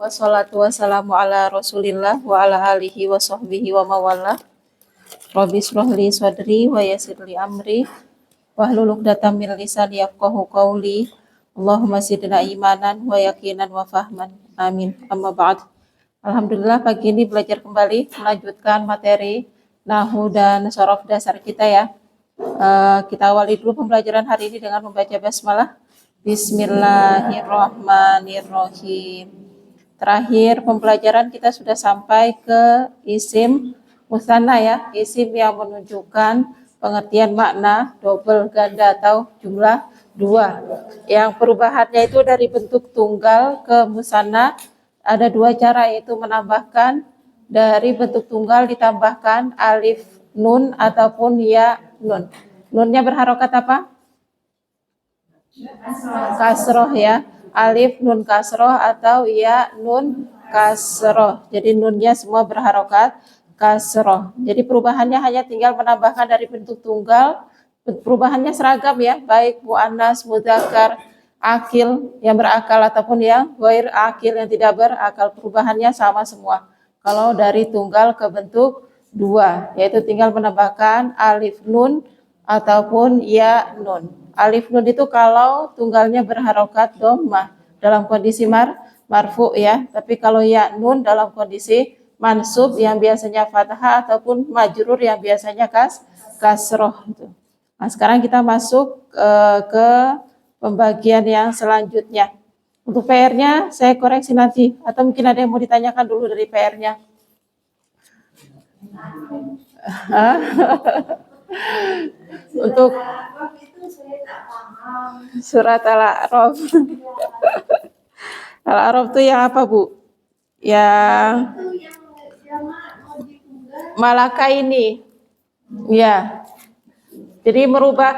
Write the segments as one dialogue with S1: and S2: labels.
S1: wassalatu wassalamu ala Rasulillah wa ala alihi wa sahbihi wa mawala. Rabbi shrah li sadri wa yassir li amri wahlul 'uqdatam min lisani yafqahu qawli. Allahumma zidna imanan wa yaqinan wa fahman. Amin. Amma ba'd. Alhamdulillah pagi ini belajar kembali melanjutkan materi nahwu dan sorof dasar kita ya. Kita awali dulu pembelajaran hari ini dengan membaca basmalah. Bismillahirrahmanirrahim. Terakhir pembelajaran kita sudah sampai ke isim musanna ya, isim yang menunjukkan pengertian makna double, ganda atau jumlah dua. Yang perubahannya itu dari bentuk tunggal ke musanna ada dua cara, yaitu menambahkan dari bentuk tunggal ditambahkan alif nun ataupun ya nun. Nunnya berharokat apa? Kasroh ya, alif nun kasroh atau ya nun kasroh. Jadi nunnya semua berharokat kasroh. Jadi perubahannya hanya tinggal menambahkan dari bentuk tunggal. Perubahannya seragam ya, baik muannas, mudzakkar, akil yang berakal ataupun yang ghair akil yang tidak berakal, perubahannya sama semua. Kalau dari tunggal ke bentuk dua, yaitu tinggal menambahkan alif nun ataupun ya nun. Alif nun itu kalau tunggalnya berharokat dhammah dalam kondisi marfu ya, tapi kalau ya nun dalam kondisi mansub yang biasanya fathah ataupun majrur yang biasanya kasroh. Nah, sekarang kita masuk ke pembagian yang selanjutnya. Untuk PR-nya saya koreksi nanti, atau mungkin ada yang mau ditanyakan dulu dari PR-nya. Untuk surat Al-A'raf. Al-A'raf itu yang apa, Bu? Yang Malaka ini. Ya. Jadi merubah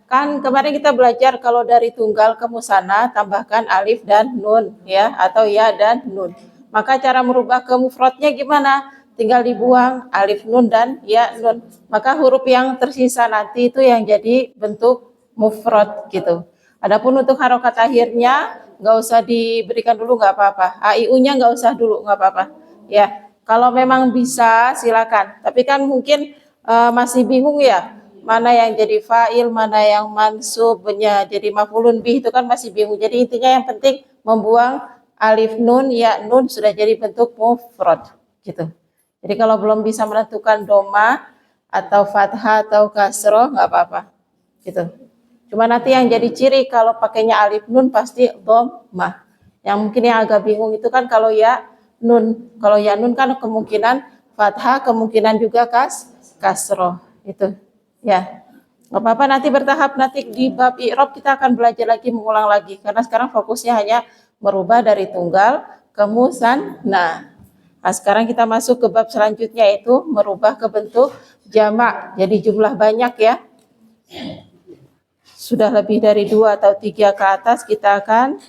S1: kan kemarin kita belajar kalau dari tunggal ke musanna tambahkan alif dan nun ya, atau ya dan nun. Maka cara merubah ke mufradnya gimana? Tinggal dibuang alif nun dan ya nun. Maka huruf yang tersisa nanti itu yang jadi bentuk mufrad gitu. Adapun untuk harokat akhirnya nggak usah diberikan dulu, nggak apa-apa. AIU-nya nggak usah dulu, nggak apa-apa. Ya, kalau memang bisa silakan. Tapi kan mungkin masih bingung ya, mana yang jadi fa'il, mana yang mansubnya jadi maf'ulun bih, itu kan masih bingung. Jadi intinya yang penting membuang alif nun ya nun sudah jadi bentuk mufrad gitu. Jadi kalau belum bisa menentukan doma atau fathah atau kasroh nggak apa-apa gitu. Cuma nanti yang jadi ciri kalau pakainya alif nun pasti dhammah. Yang mungkin yang agak bingung itu kan kalau ya nun. Kalau ya nun kan kemungkinan fathah, kemungkinan juga kasroh itu. Ya. Nggak apa-apa, nanti bertahap, nanti di bab i'rab kita akan belajar lagi, mengulang lagi karena sekarang fokusnya hanya merubah dari tunggal ke musanna. Nah, sekarang kita masuk ke bab selanjutnya, yaitu merubah ke bentuk jamak. Jadi jumlah banyak ya. Sudah lebih dari 2 atau 3 ke atas kita akan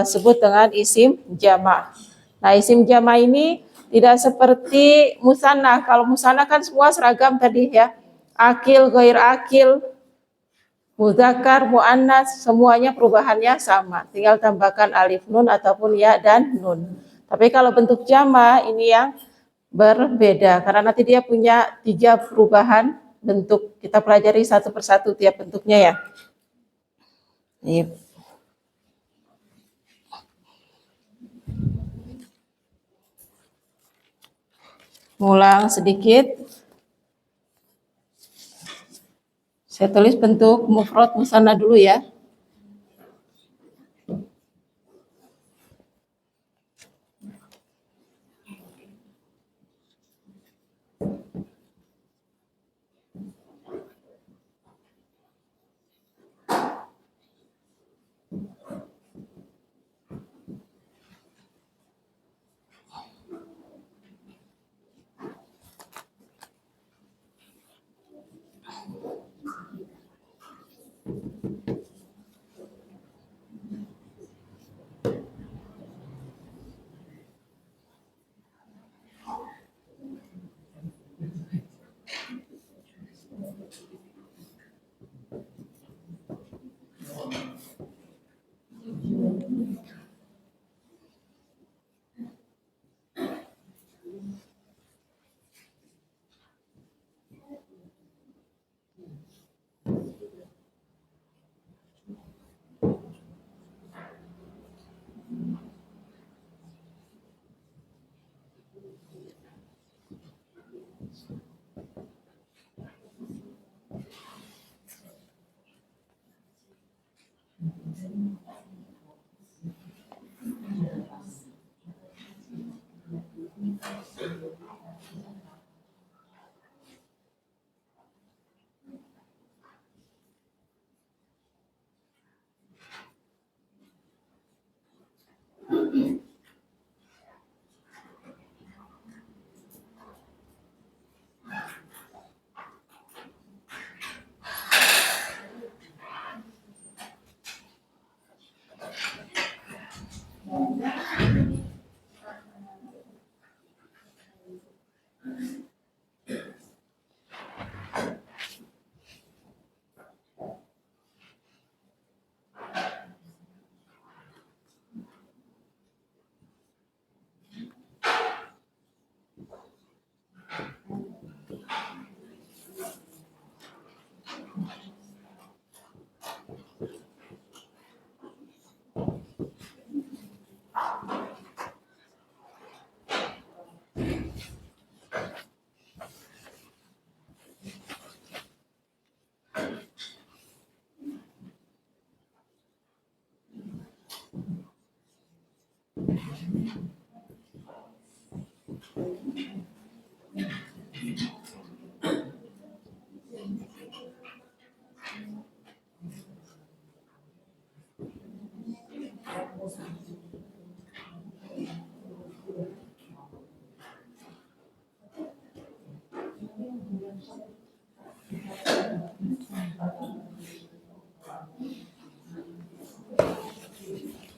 S1: sebut dengan isim jamak. Nah, isim jamak ini tidak seperti musanna. Kalau musanna kan semua seragam tadi ya. Akil, ghair akil, mudzakkar, muannas, semuanya perubahannya sama. Tinggal tambahkan alif nun ataupun ya dan nun. Tapi kalau bentuk jamak ini yang berbeda karena nanti dia punya 3 perubahan bentuk. Kita pelajari satu persatu tiap bentuknya ya. Ini. Ulang sedikit. Saya tulis bentuk mufrad musanna dulu ya.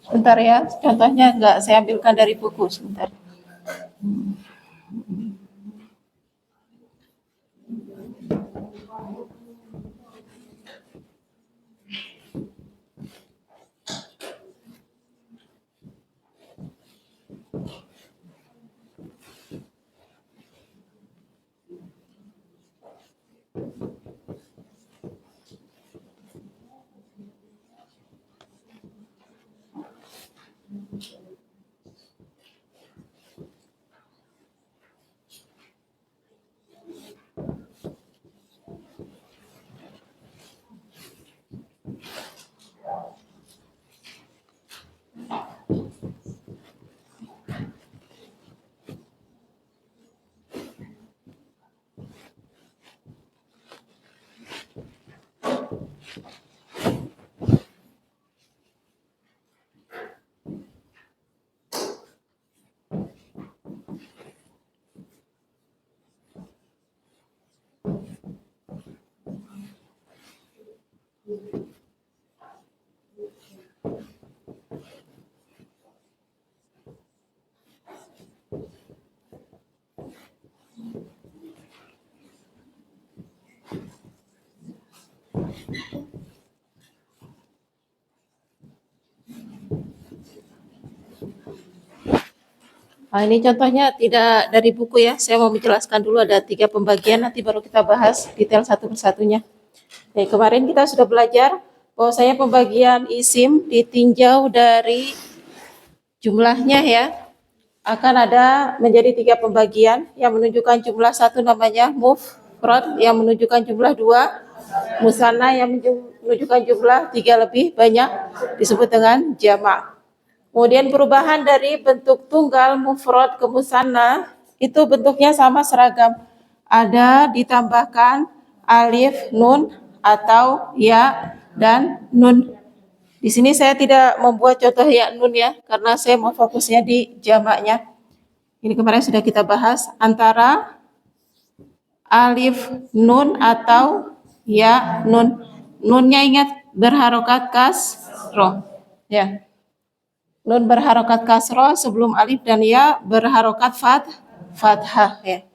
S1: Sebentar ya, contohnya enggak saya ambilkan dari buku sebentar. Nah, ini contohnya tidak dari buku ya. Saya mau menjelaskan dulu ada 3 pembagian, nanti baru kita bahas detail satu persatunya. Nah, kemarin kita sudah belajar bahwasanya pembagian isim ditinjau dari jumlahnya ya. Akan ada menjadi 3 pembagian yang menunjukkan jumlah 1 namanya mufrad, yang menunjukkan jumlah 2 musanna, yang menunjukkan jumlah 3 lebih banyak disebut dengan jamak. Kemudian perubahan dari bentuk tunggal mufrad ke musanna itu bentuknya sama seragam. Ada ditambahkan alif, nun atau ya dan nun. Di sini saya tidak membuat contoh ya nun ya, karena saya mau fokusnya di jamaknya. Ini kemarin sudah kita bahas antara alif nun atau ya nun. Nunnya ingat berharokat kasroh ya. Nun berharokat kasroh sebelum alif dan ya berharokat fathah ya.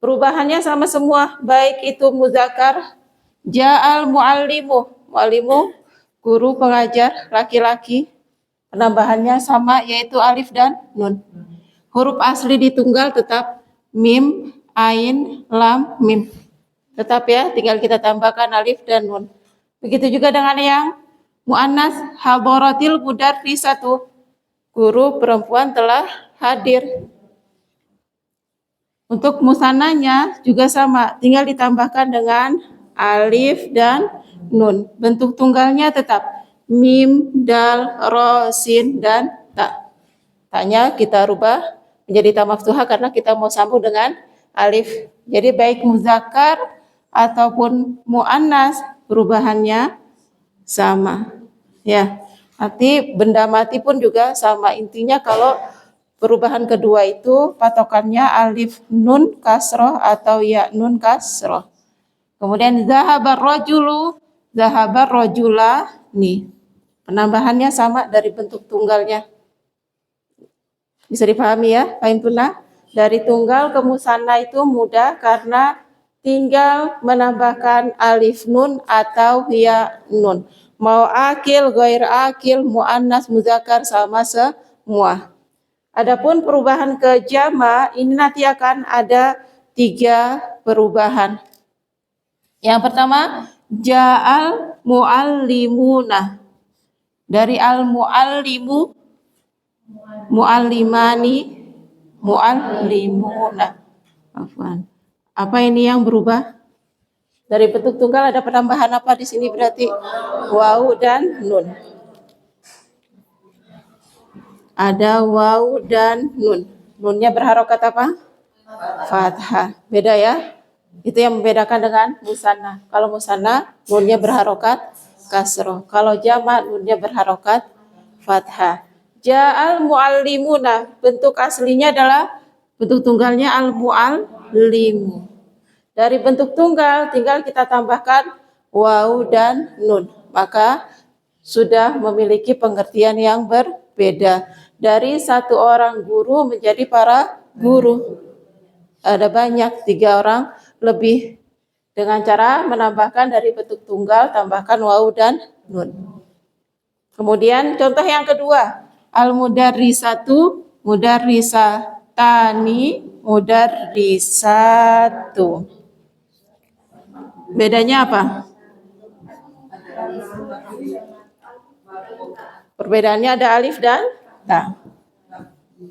S1: Perubahannya sama semua, baik itu muzakkar, ja'al muallimu, muallimu guru pengajar laki-laki. Penambahannya sama yaitu alif dan nun. Huruf asli di tunggal tetap mim, ain, lam, mim. Tetap ya, tinggal kita tambahkan alif dan nun. Begitu juga dengan yang muannas, hadaratil mudarrisatu, guru perempuan telah hadir. Untuk musananya juga sama, tinggal ditambahkan dengan alif dan nun. Bentuk tunggalnya tetap mim, dal, ro, sin, dan ta. Tanya kita rubah menjadi ta maftuhah karena kita mau sambung dengan alif. Jadi baik muzakkar ataupun muannas perubahannya sama. Ya, nanti benda mati pun juga sama. Intinya kalau perubahan kedua itu patokannya alif nun kasroh atau ya nun kasroh. Kemudian zahabar rojulu, zahabar rojula, nih penambahannya sama dari bentuk tunggalnya. Bisa dipahami ya, fahimtullah? Dari tunggal ke musanna itu mudah karena tinggal menambahkan alif nun atau ya nun. Mau akil, ghair akil, muannas, muzakkar sama semua. Adapun perubahan ke jama ini nanti akan ada 3 perubahan. Yang pertama, ja'al muallimuna. Dari al-muallimu, muallimani, muallimuna. Afwan. Apa ini yang berubah? Dari bentuk tunggal ada penambahan apa di sini berarti? Wawu dan nun. Ada wawu dan nun. Nunnya berharokat apa? Fathah. Beda ya? Itu yang membedakan dengan musanna. Kalau musanna nunnya berharokat kasroh. Kalau jamak nunnya berharokat fathah. Ja'al muallimuna. Bentuk aslinya adalah bentuk tunggalnya al-muallimu. Dari bentuk tunggal tinggal kita tambahkan wawu dan nun. Maka sudah memiliki pengertian yang berbeda. Dari satu orang guru menjadi para guru. Ada banyak, 3 orang lebih. Dengan cara menambahkan dari bentuk tunggal, tambahkan wawu dan nun. Kemudian contoh yang kedua, al-mudarrisatu, mudarrisatani, mudarrisatu. Bedanya apa? Perbedaannya ada alif dan ta.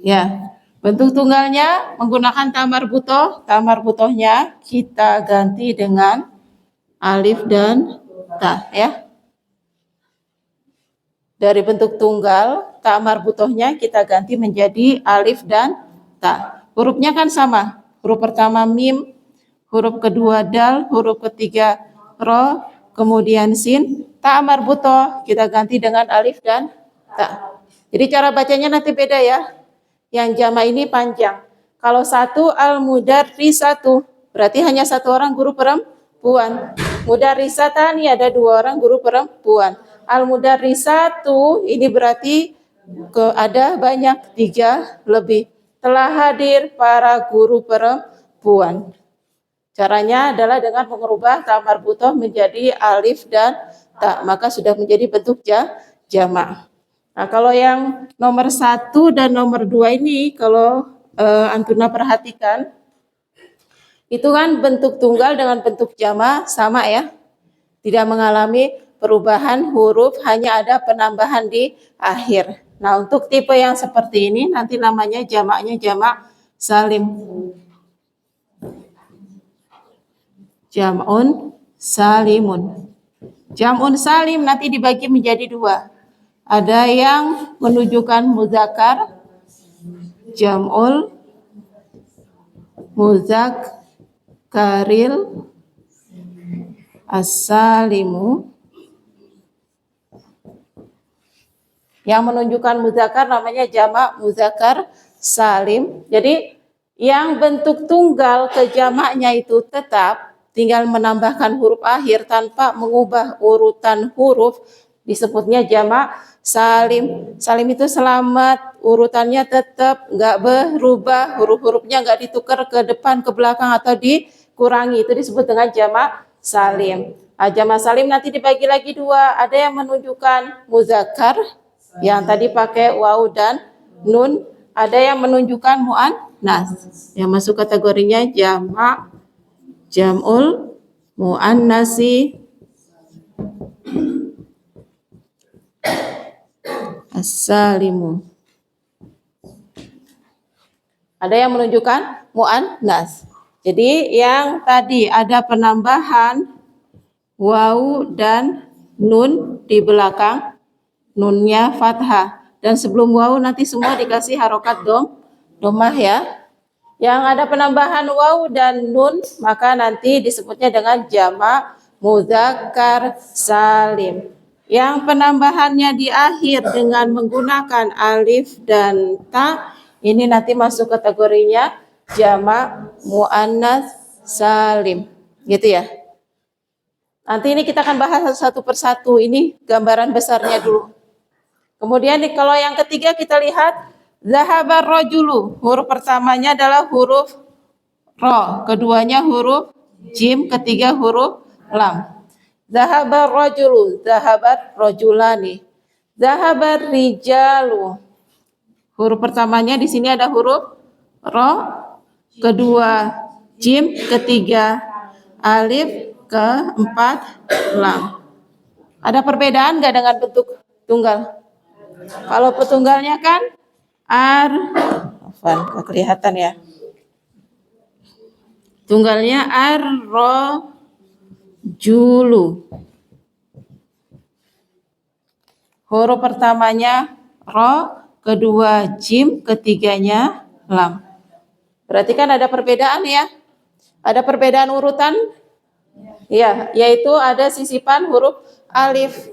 S1: Ya, bentuk tunggalnya menggunakan tamar butoh. Tamar butohnya kita ganti dengan alif dan ta ya. Dari bentuk tunggal, tamar butohnya kita ganti menjadi alif dan ta. Hurufnya kan sama. Huruf pertama mim, huruf kedua dal, huruf ketiga ro, kemudian sin. Tamar butoh kita ganti dengan alif dan ta. Jadi cara bacanya nanti beda ya. Yang jama ini panjang. Kalau satu al-mudarrisatu, berarti hanya 1 orang guru perempuan. Mudarrisatani ada 2 orang guru perempuan. Al-mudarrisatu ini berarti ada banyak, 3 lebih. Telah hadir para guru perempuan. Caranya adalah dengan mengubah tamar butoh menjadi alif dan ta, maka sudah menjadi bentuk jamak. Nah, kalau yang nomor 1 dan nomor 2 ini, kalau Antuna perhatikan, itu kan bentuk tunggal dengan bentuk jamak sama ya. Tidak mengalami perubahan huruf, hanya ada penambahan di akhir. Nah, untuk tipe yang seperti ini, nanti namanya jamaknya jamak salim. Jam'un salimun. Jam'un salim nanti dibagi menjadi 2. Ada yang menunjukkan muzakkar, jam'ul muzakkaril as-salimu. Yang menunjukkan muzakkar namanya jamak muzakkar salim. Jadi yang bentuk tunggal ke jamaknya itu tetap, tinggal menambahkan huruf akhir tanpa mengubah urutan huruf, disebutnya jamak salim. Salim itu selamat, urutannya tetap nggak berubah, huruf-hurufnya nggak ditukar ke depan, ke belakang atau dikurangi, itu disebut dengan jamak salim. Jamak salim nanti dibagi lagi 2, ada yang menunjukkan muzakkar yang tadi pakai wawu dan nun, ada yang menunjukkan muannas yang masuk kategorinya jamak jam'ul muannasi as-salimu. Ada yang menunjukkan muannas. Jadi yang tadi ada penambahan wawu dan nun di belakang, nunnya fathah, dan sebelum wawu nanti semua dikasih harokat domah ya. Yang ada penambahan wawu dan nun, maka nanti disebutnya dengan jamak muzakkar salim. Yang penambahannya di akhir dengan menggunakan alif dan ta, ini nanti masuk kategorinya jamak muannas salim. Gitu ya. Nanti ini kita akan bahas satu persatu. Ini gambaran besarnya dulu. Kemudian kalau yang ketiga kita lihat Zahabar rajulu, huruf pertamanya adalah huruf ro, keduanya huruf jim, ketiga huruf lam. Zahabar rajulu, zahabar rajulani. Zahabar rijalu. Huruf pertamanya di sini ada huruf ro, kedua jim, ketiga alif, keempat lam. Ada perbedaan nggak dengan bentuk tunggal? Kalau petunggalnya kan nggak kelihatan ya. Tunggalnya julu. Huruf pertamanya ro, kedua jim, ketiganya lam. Berarti kan ada perbedaan ya? Ada perbedaan urutan? Ya, yaitu ada sisipan huruf alif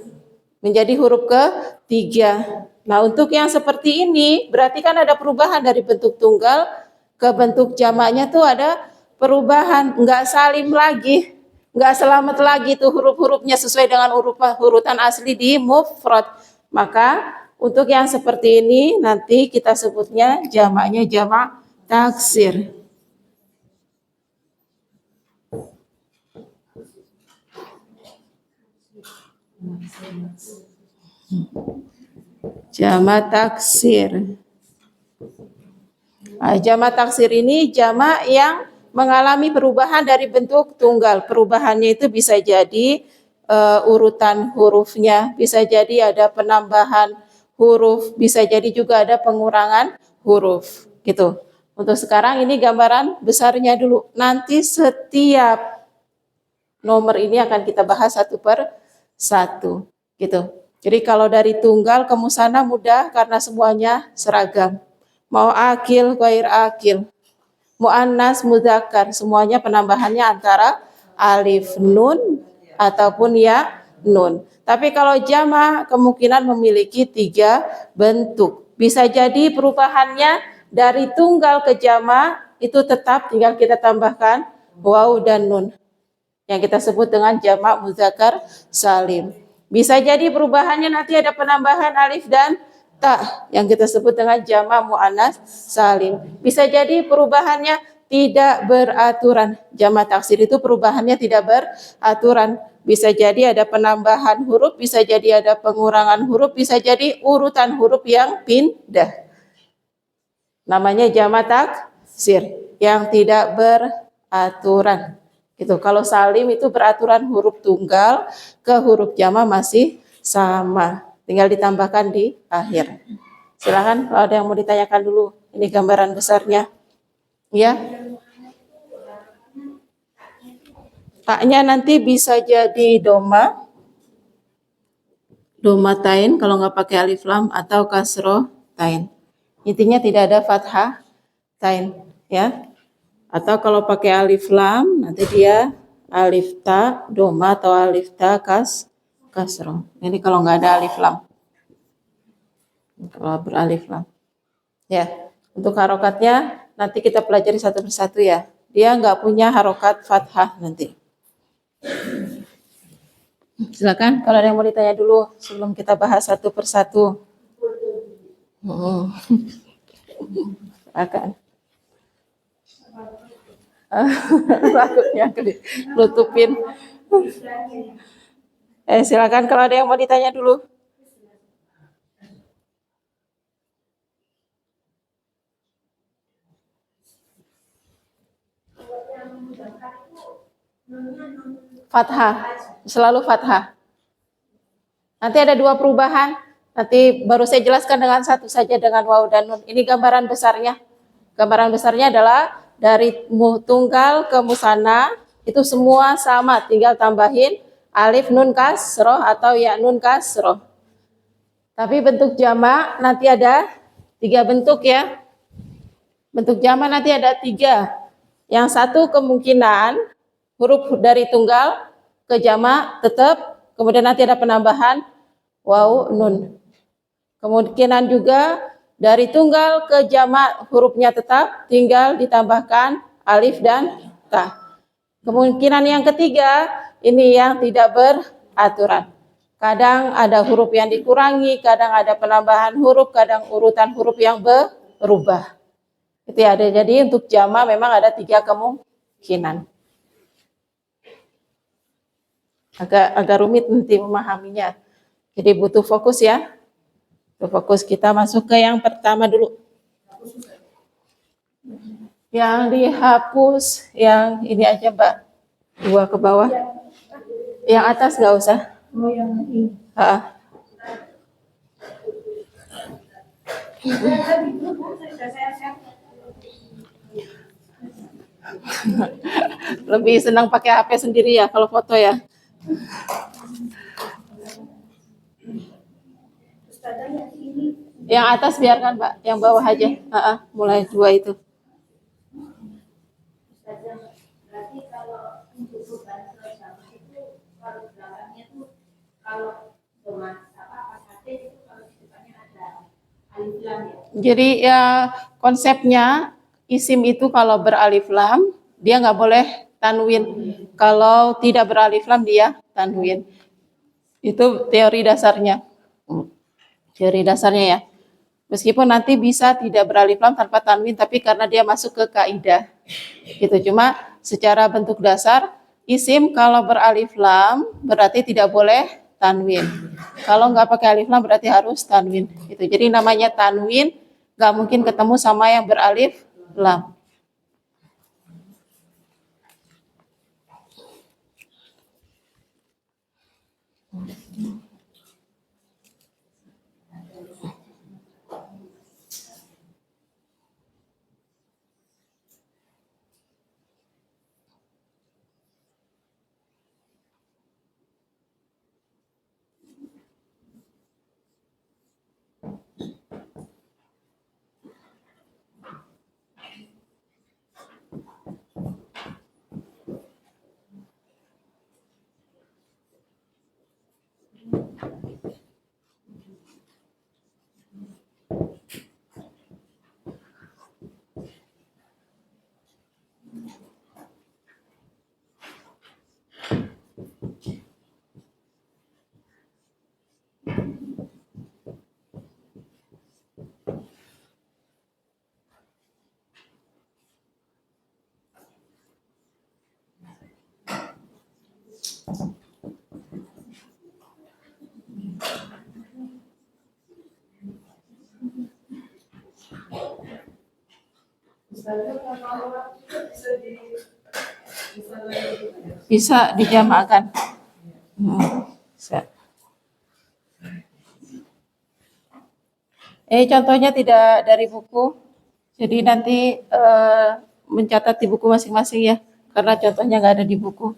S1: menjadi huruf ketiga. Nah, untuk yang seperti ini berarti kan ada perubahan dari bentuk tunggal ke bentuk jamaknya tuh ada perubahan, enggak salim lagi, enggak selamat lagi tuh huruf-hurufnya sesuai dengan urutan asli di mufrad. Maka untuk yang seperti ini nanti kita sebutnya jamaknya jamak taksir. Jamak taksir. Jamak taksir ini jamak yang mengalami perubahan dari bentuk tunggal. Perubahannya itu bisa jadi urutan hurufnya, bisa jadi ada penambahan huruf, bisa jadi juga ada pengurangan huruf, gitu. Untuk sekarang ini gambaran besarnya dulu. Nanti setiap nomor ini akan kita bahas satu per satu, gitu. Jadi kalau dari tunggal ke musana mudah karena semuanya seragam. Mau akil, ghair akil, muannas, mudzakkar, semuanya penambahannya antara alif, nun ataupun ya nun. Tapi kalau jama kemungkinan memiliki 3 bentuk. Bisa jadi perubahannya dari tunggal ke jama itu tetap tinggal kita tambahkan waw dan nun yang kita sebut dengan jamak mudzakkar salim. Bisa jadi perubahannya nanti ada penambahan alif dan ta yang kita sebut dengan jamak muannas salim. Bisa jadi perubahannya tidak beraturan. Jamak taksir itu perubahannya tidak beraturan. Bisa jadi ada penambahan huruf, bisa jadi ada pengurangan huruf, bisa jadi urutan huruf yang pindah. Namanya jamak taksir yang tidak beraturan. Gitu. Kalau salim itu beraturan huruf tunggal ke huruf jama masih sama. Tinggal ditambahkan di akhir. Silakan kalau ada yang mau ditanyakan dulu. Ini gambaran besarnya. Ya. Taknya nanti bisa jadi doma. Doma tain kalau nggak pakai alif lam atau kasroh tain. Intinya tidak ada fathah tain. Ya. Atau kalau pakai alif lam, nanti dia alif ta, doma atau alif ta, kasroh. Ini kalau nggak ada alif lam. Kalau beralif lam. Ya, untuk harokatnya nanti kita pelajari satu persatu ya. Dia nggak punya harokat fathah nanti. Silakan kalau ada yang mau ditanya dulu sebelum kita bahas satu persatu. Silakan. Takutnya nutupin. Silakan kalau ada yang mau ditanya dulu. Fathah, selalu fathah. Nanti ada 2 perubahan. Nanti baru saya jelaskan dengan satu saja dengan waw dan nun. Ini gambaran besarnya. Gambaran besarnya adalah dari tunggal ke musanna itu semua sama, tinggal tambahin alif nun kasroh atau ya nun kasroh. Tapi bentuk jamak nanti ada 3 bentuk ya. Bentuk jamak nanti ada 3. Yang satu kemungkinan huruf dari tunggal ke jamak tetap, kemudian nanti ada penambahan waw nun. Kemungkinan juga dari tunggal ke jamak hurufnya tetap, tinggal ditambahkan alif dan ta. Kemungkinan yang ketiga, ini yang tidak beraturan. Kadang ada huruf yang dikurangi, kadang ada penambahan huruf, kadang urutan huruf yang rubah. Itu ya, jadi untuk jama memang ada 3 kemungkinan. Agak rumit nanti memahaminya. Jadi butuh fokus ya. Fokus, kita masuk ke yang pertama dulu. Yang dihapus, yang ini aja Mbak. 2 ke bawah. Yang atas nggak usah.
S2: Oh, yang ini.
S1: Lebih senang pakai HP sendiri ya kalau foto ya. Yang atas biarkan Mbak, yang bawah aja. Mulai 2 itu.
S2: Berarti kalau untuk beban selama itu kalau belakangnya tuh kalau dengan pas hati itu kalau di depannya ada alif lam ya.
S1: Jadi ya konsepnya isim itu kalau beralif lam dia nggak boleh tanwin. Kalau tidak beralif lam dia tanwin. Itu teori dasarnya. Teori dasarnya ya. Meskipun nanti bisa tidak beralif lam tanpa tanwin, tapi karena dia masuk ke kaidah. Gitu. Cuma secara bentuk dasar, isim kalau beralif lam berarti tidak boleh tanwin. Kalau nggak pakai alif lam berarti harus tanwin. Gitu. Jadi namanya tanwin nggak mungkin ketemu sama yang beralif lam. Bisa dijamakan. Bisa. Contohnya tidak dari buku. Jadi nanti mencatat di buku masing-masing ya. Karena contohnya nggak ada di buku.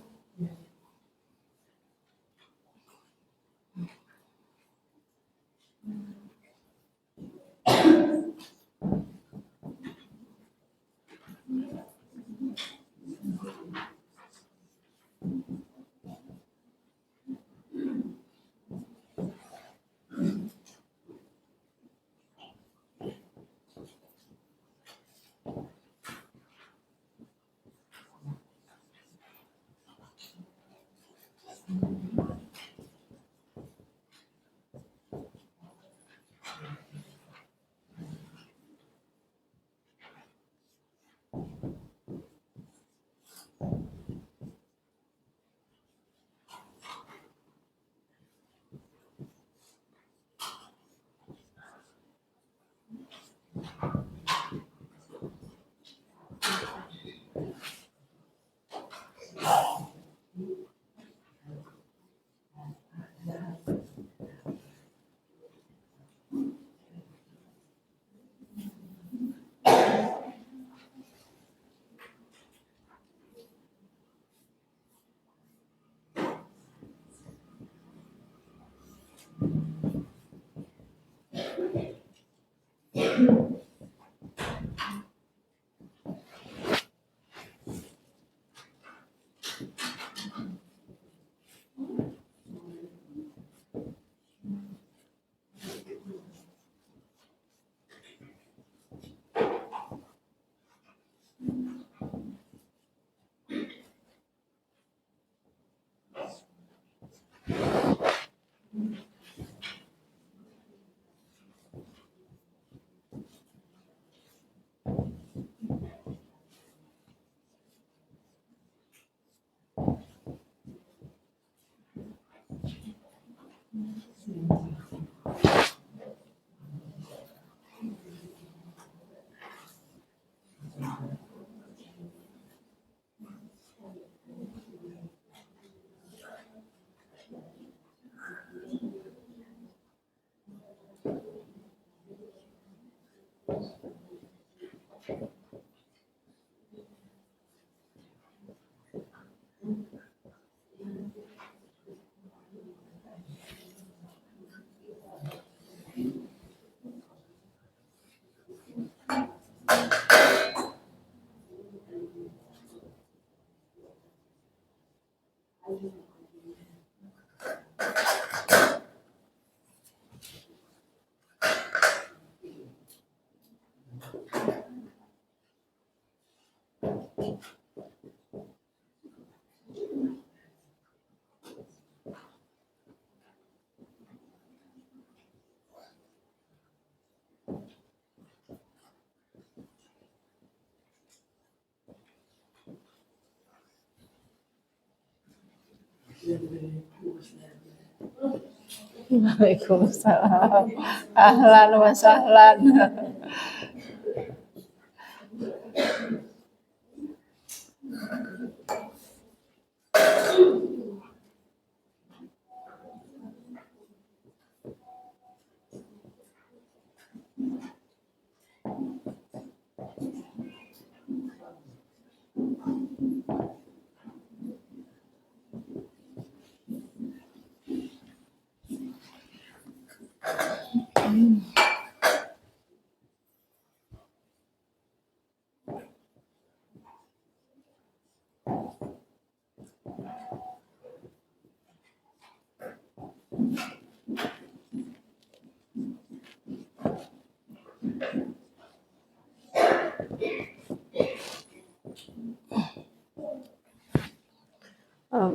S1: Waalaikumsalam. Ahlan wa sahlan.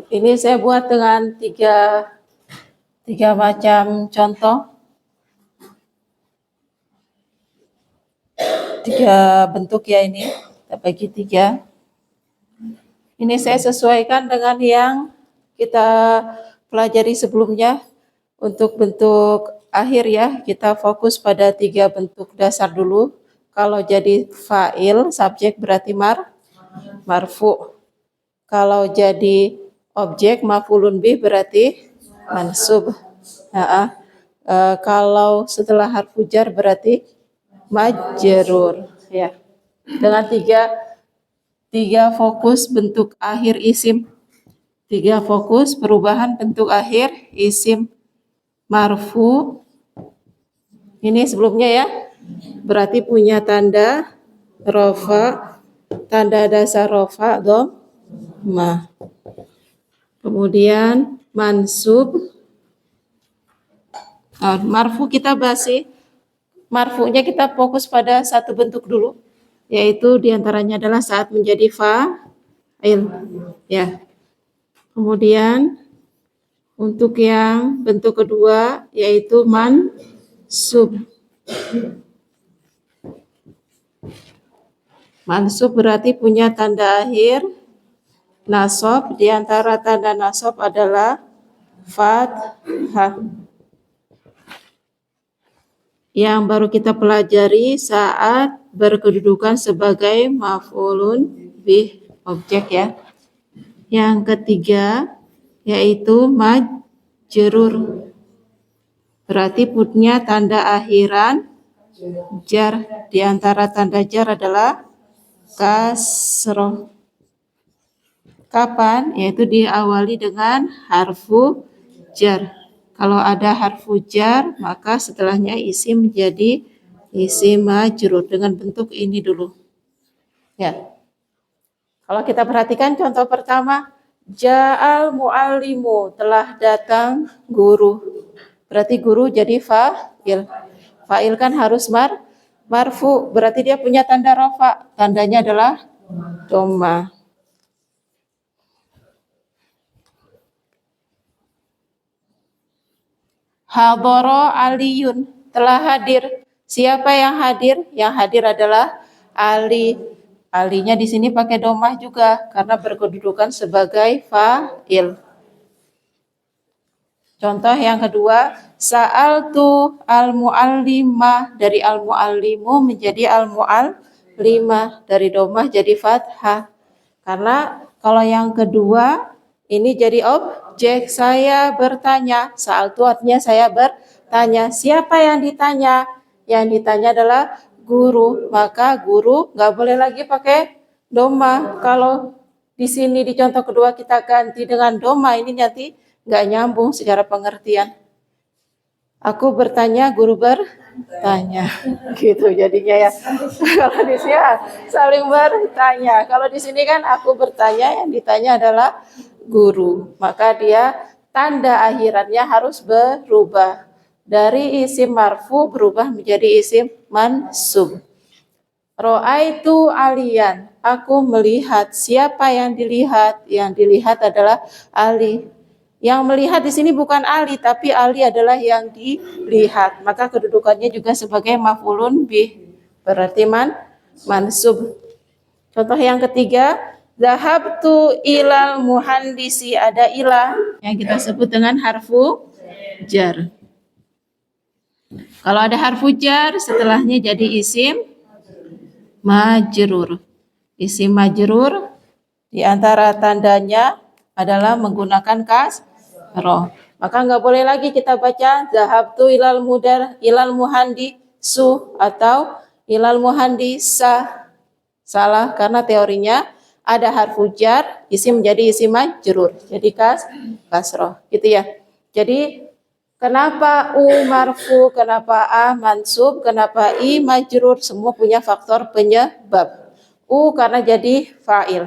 S1: Ini saya buat dengan tiga macam contoh, tiga bentuk ya ini, kita bagi tiga. Ini saya sesuaikan dengan yang kita pelajari sebelumnya. Untuk bentuk akhir ya, kita fokus pada tiga bentuk dasar dulu. Kalau jadi fa'il, subjek berarti marfu. Kalau jadi objek, maf'ulun bih berarti mansub. Kalau setelah harfu jar berarti majrur. Ya. Dengan tiga fokus bentuk akhir isim. Tiga fokus perubahan bentuk akhir isim marfu. Ini sebelumnya ya. Berarti punya tanda rofa, tanda dasar rofa, dhammah. Kemudian mansub. Marfu kita bahas sih. Marfu'nya kita fokus pada satu bentuk dulu, yaitu diantaranya adalah saat menjadi fa'il. Ya. Kemudian untuk yang bentuk kedua yaitu mansub. Mansub berarti punya tanda akhir nasab. Di antara tanda nasab adalah fathah. Yang baru kita pelajari saat berkedudukan sebagai maf'ulun bih, objek ya. Yang ketiga yaitu majrur. Berarti punya tanda akhiran jar. Di antara tanda jar adalah kasroh. Kapan? Yaitu diawali dengan harfu jar. Kalau ada harfu jar, maka setelahnya isim menjadi isim majrur dengan bentuk ini dulu. Ya. Kalau kita perhatikan contoh pertama, ja'al mu'allimu, telah datang guru. Berarti guru jadi fa'il. Fa'il kan harus marfu, berarti dia punya tanda rafa. Tandanya adalah dhammah. Hadara aliyun, telah hadir. Siapa yang hadir? Yang hadir adalah Ali. Alinya di sini pakai dhammah juga karena berkedudukan sebagai fa'il. Contoh yang kedua, sa'altu al-mu'allimah, dari al-mu'allimu menjadi al-mu'allimah, dari dhammah jadi fathah. Karena kalau yang kedua ini jadi objek, saya bertanya. Sa'altu artinya saya bertanya. Siapa yang ditanya? Yang ditanya adalah guru, maka guru nggak boleh lagi pakai doma. Kalau di sini di contoh kedua kita ganti dengan doma, ini nanti nggak nyambung secara pengertian. Aku bertanya, guru bertanya, gitu jadinya ya. Kalau di sini ya, saling bertanya. Kalau di sini kan aku bertanya, yang ditanya adalah guru. Maka dia tanda akhirannya harus berubah. Dari isim marfu berubah menjadi isim mansub. Ro'aitu alian, aku melihat. Siapa yang dilihat? Yang dilihat adalah Ali. Yang melihat di sini bukan Ali, tapi Ali adalah yang dilihat. Maka kedudukannya juga sebagai maf'ulun bih. Berarti mansub. Contoh yang ketiga, zahabtu ilal muhandisi, ada ilah yang kita sebut dengan harfu jar. Kalau ada harfu jar, setelahnya jadi isim majrur. Isim majrur di antara tandanya adalah menggunakan kasroh. Maka nggak boleh lagi kita baca zahabtu ilal muhandi su atau ilal muhandi sa. Salah, karena teorinya ada harfu jar, isim menjadi isim majrur. Jadi kasroh, gitu ya. Jadi kenapa u marfu, kenapa a mansub, kenapa i majrur, semua punya faktor penyebab. U karena jadi fa'il,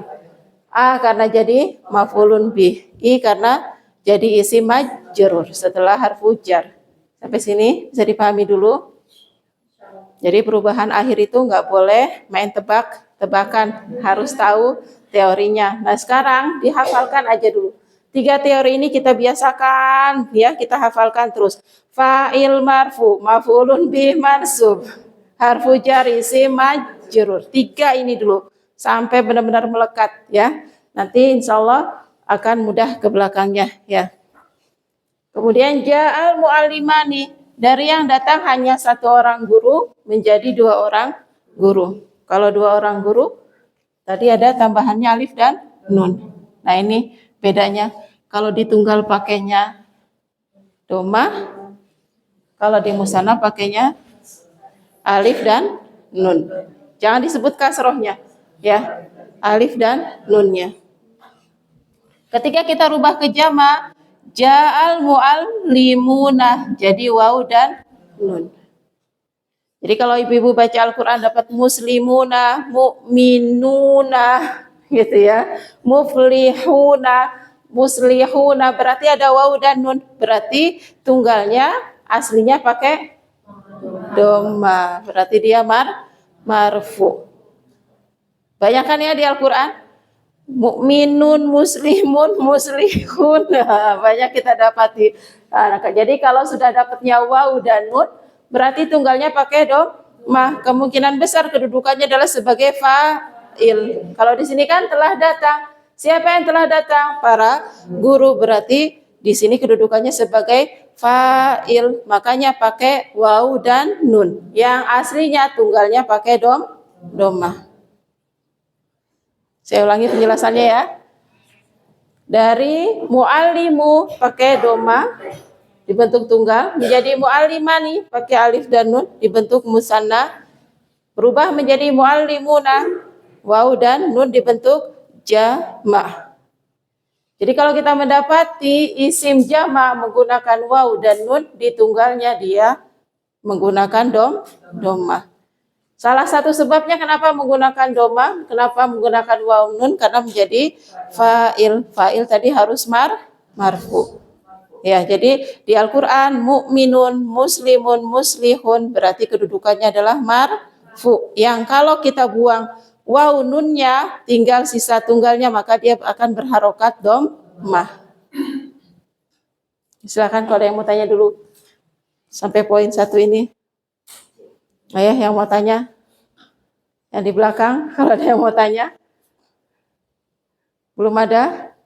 S1: a karena jadi maf'ulun bih, i karena jadi isim majrur setelah harfu jar. Sampai sini bisa dipahami dulu. Jadi perubahan akhir itu nggak boleh main tebak-tebakan, harus tahu teorinya. Nah sekarang dihafalkan aja dulu. 3 teori ini kita biasakan, ya kita hafalkan terus. Fa'il marfu, maf'ulun bih mansub, harfu jar isim majrur. 3 ini dulu sampai benar-benar melekat ya. Nanti insya Allah akan mudah ke belakangnya ya. Kemudian ja'al mu'allimani, dari yang datang hanya 1 orang guru menjadi 2 orang guru. Kalau 2 orang guru tadi ada tambahannya alif dan nun. Nah ini bedanya. Kalau di tunggal pakainya doma, kalau di musanna pakainya alif dan nun. Jangan disebut kasrohnya, ya, alif dan nunnya. Ketika kita rubah ke jama, ja'al mu'allimuna, jadi waw dan nun. Jadi kalau ibu-ibu baca Al-Quran dapat muslimuna, mu'minuna, gitu ya, muflihuna, muslihuna, berarti ada waw dan nun. Berarti tunggalnya aslinya pakai doma, berarti dia marfu. Banyak kan ya di Al-Quran? Mukminun, muslimun, muslihun, banyak kita dapati. Nah, jadi kalau sudah dapatnya waw dan nun, berarti tunggalnya pakai domah. Kemungkinan besar kedudukannya adalah sebagai fa'il. Kalau di sini kan telah datang. Siapa yang telah datang? Para guru, berarti di sini kedudukannya sebagai fa'il. Makanya pakai waw dan nun. Yang aslinya tunggalnya pakai domah. Saya ulangi penjelasannya ya. Dari mu'allimu pakai doma dibentuk tunggal, menjadi mu'allimani pakai alif dan nun dibentuk musanna, berubah menjadi mu'allimuna, waw dan nun dibentuk jama'. Jadi kalau kita mendapati isim jama' menggunakan waw dan nun, di tunggalnya dia menggunakan domah. Salah satu sebabnya kenapa menggunakan doma, kenapa menggunakan waw nun, karena menjadi fa'il. Fa'il tadi harus marfu. Ya, jadi di Al-Qur'an mukminun, muslimun, muslihun berarti kedudukannya adalah marfu. Yang kalau kita buang waw nunnya, tinggal sisa tunggalnya, maka dia akan berharokat domah. Silakan kalau ada yang mau tanya dulu sampai poin 1 ini. Ayah yang mau tanya, yang di belakang, kalau ada yang mau tanya, belum ada,